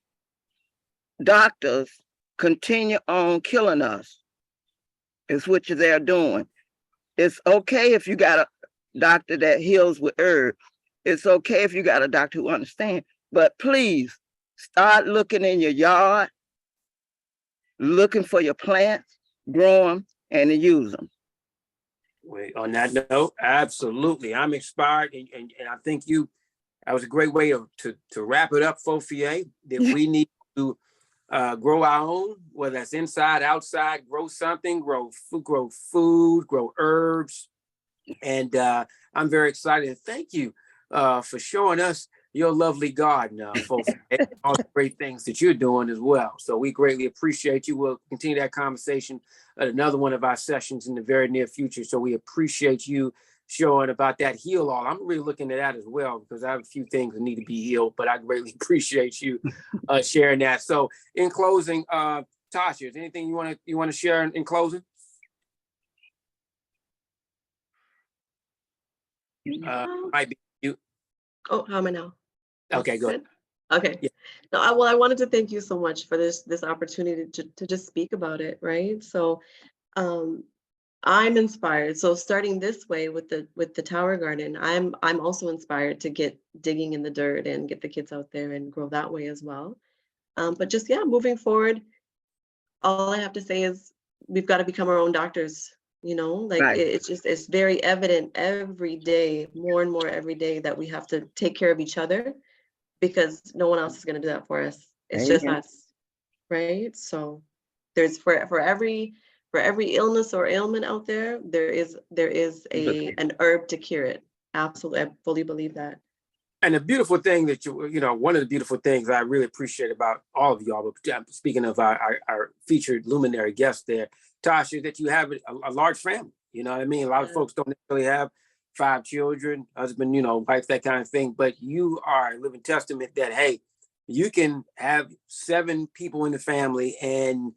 [SPEAKER 8] doctors continue on killing us. It's what they're doing. It's okay if you got a doctor that heals with herbs. It's okay if you got a doctor who understands, but please start looking in your yard, looking for your plants, grow them, and use them.
[SPEAKER 1] Wait, on that note, absolutely. I'm inspired, and I think that was a great way to wrap it up, Fofia, that we need to grow our own, whether that's inside, outside, grow something, grow food, grow herbs. And I'm very excited. Thank you for showing us your lovely garden, folks, and all the great things that you're doing as well. So we greatly appreciate you. We'll continue that conversation at another one of our sessions in the very near future. So we appreciate you showing about that heal all. I'm really looking at that as well, because I have a few things that need to be healed, but I greatly appreciate you sharing that. So in closing, Tasha, is anything you want to share in closing? Might be you.
[SPEAKER 7] Oh, how am I now?
[SPEAKER 1] Okay, go ahead.
[SPEAKER 7] Okay.
[SPEAKER 1] Yeah.
[SPEAKER 7] No, I wanted to thank you so much for this opportunity to just speak about it, right? So I'm inspired. So starting this way with the Tower Garden, I'm also inspired to get digging in the dirt and get the kids out there and grow that way as well. But just, yeah, moving forward, all I have to say is we've got to become our own doctors, like
[SPEAKER 8] Right.
[SPEAKER 7] it's very evident every day, more and more every day, that we have to take care of each other because no one else is going to do that for us. It's just
[SPEAKER 8] Amen.
[SPEAKER 7] us, right? So there's for every illness or ailment out there, there is an herb to cure it. Absolutely, I fully believe that.
[SPEAKER 1] And the beautiful thing that one of the beautiful things I really appreciate about all of y'all, but speaking of our featured luminary guest there, Tasha, that you have a large family. You know what I mean? A lot of
[SPEAKER 7] Yeah.
[SPEAKER 1] folks don't necessarily have 5 children, husband, wife, that kind of thing. But you are a living testament that, hey, you can have 7 people in the family and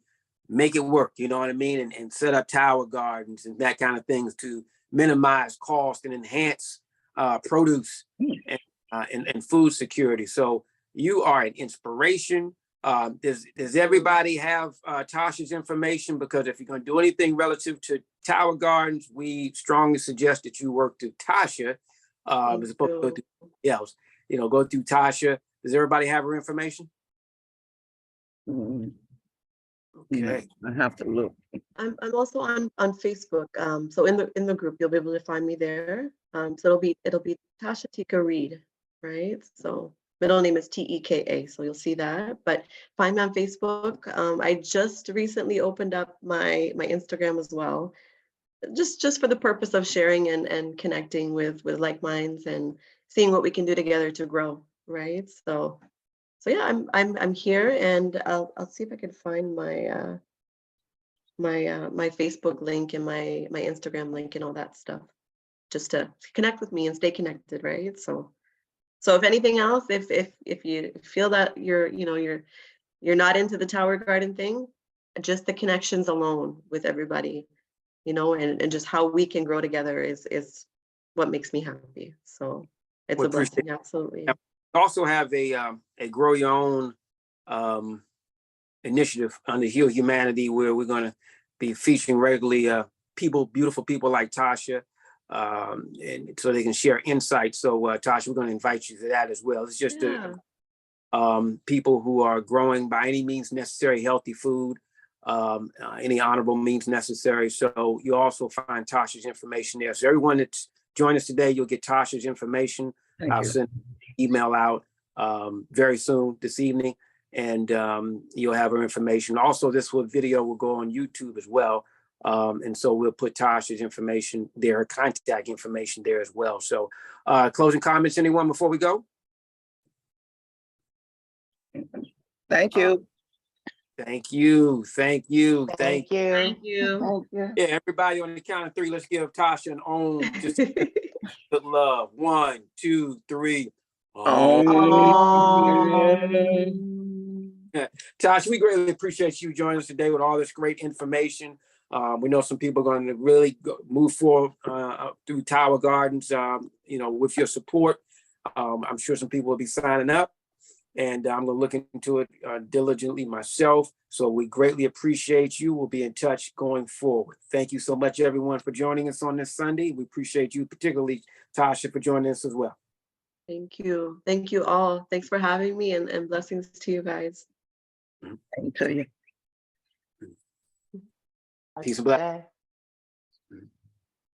[SPEAKER 1] make it work. You know what I mean? And set up tower gardens and that kind of things to minimize cost and enhance produce and food security. So you are an inspiration. Does everybody have Tasha's information? Because if you're going to do anything relative to Tower Gardens, we strongly suggest that you work through Tasha as opposed to go through somebody else. Go through Tasha. Does everybody have her information? Okay.
[SPEAKER 8] I have to look.
[SPEAKER 7] I'm also on Facebook. So in the group, you'll be able to find me there. So it'll be Tasha Tika Reed, right? So middle name is Teka. So you'll see that. But find me on Facebook. I just recently opened up my Instagram as well, just for the purpose of sharing and connecting with like minds and seeing what we can do together to grow, right? So yeah, I'm here, and I'll see if I can find my my Facebook link and my Instagram link and all that stuff, just to connect with me and stay connected, right? So if anything else, if you feel that you're not into the Tower Garden thing, just the connections alone with everybody, and just how we can grow together is what makes me happy. So it's
[SPEAKER 1] We
[SPEAKER 7] a
[SPEAKER 1] appreciate
[SPEAKER 7] blessing, absolutely.
[SPEAKER 1] it. We also have a grow your own initiative under Heal Humanity, where we're going to be featuring regularly beautiful people like Tasha, and so they can share insights. So Tasha, we're going to invite you to that as well. It's just
[SPEAKER 7] Yeah.
[SPEAKER 1] people who are growing by any means necessary healthy food, any honorable means necessary. So you also find Tasha's information there. So everyone that's joined us today, you'll get Tasha's information. I'll send an email out very soon this evening, and you'll have her information. Also, this video will go on YouTube as well. And so we'll put Tasha's information there, her contact information there as well. So closing comments, anyone, before we go?
[SPEAKER 8] Thank you.
[SPEAKER 1] Thank you.
[SPEAKER 4] Thank you.
[SPEAKER 5] Thank you.
[SPEAKER 6] Thank you.
[SPEAKER 1] Yeah, everybody on the count of 3, let's give Tasha an own, just good love. 1, 2, 3. Oh. Tasha, we greatly appreciate you joining us today with all this great information. We know some people are going to really move forward through Tower Gardens, with your support. I'm sure some people will be signing up, and I'm going to look into it diligently myself. So we greatly appreciate you. We'll be in touch going forward. Thank you so much, everyone, for joining us on this Sunday. We appreciate you, particularly Tasha, for joining us as well.
[SPEAKER 7] Thank you. Thank you all. Thanks for having me, and blessings to you guys.
[SPEAKER 8] Thank you.
[SPEAKER 1] Peace and blessings.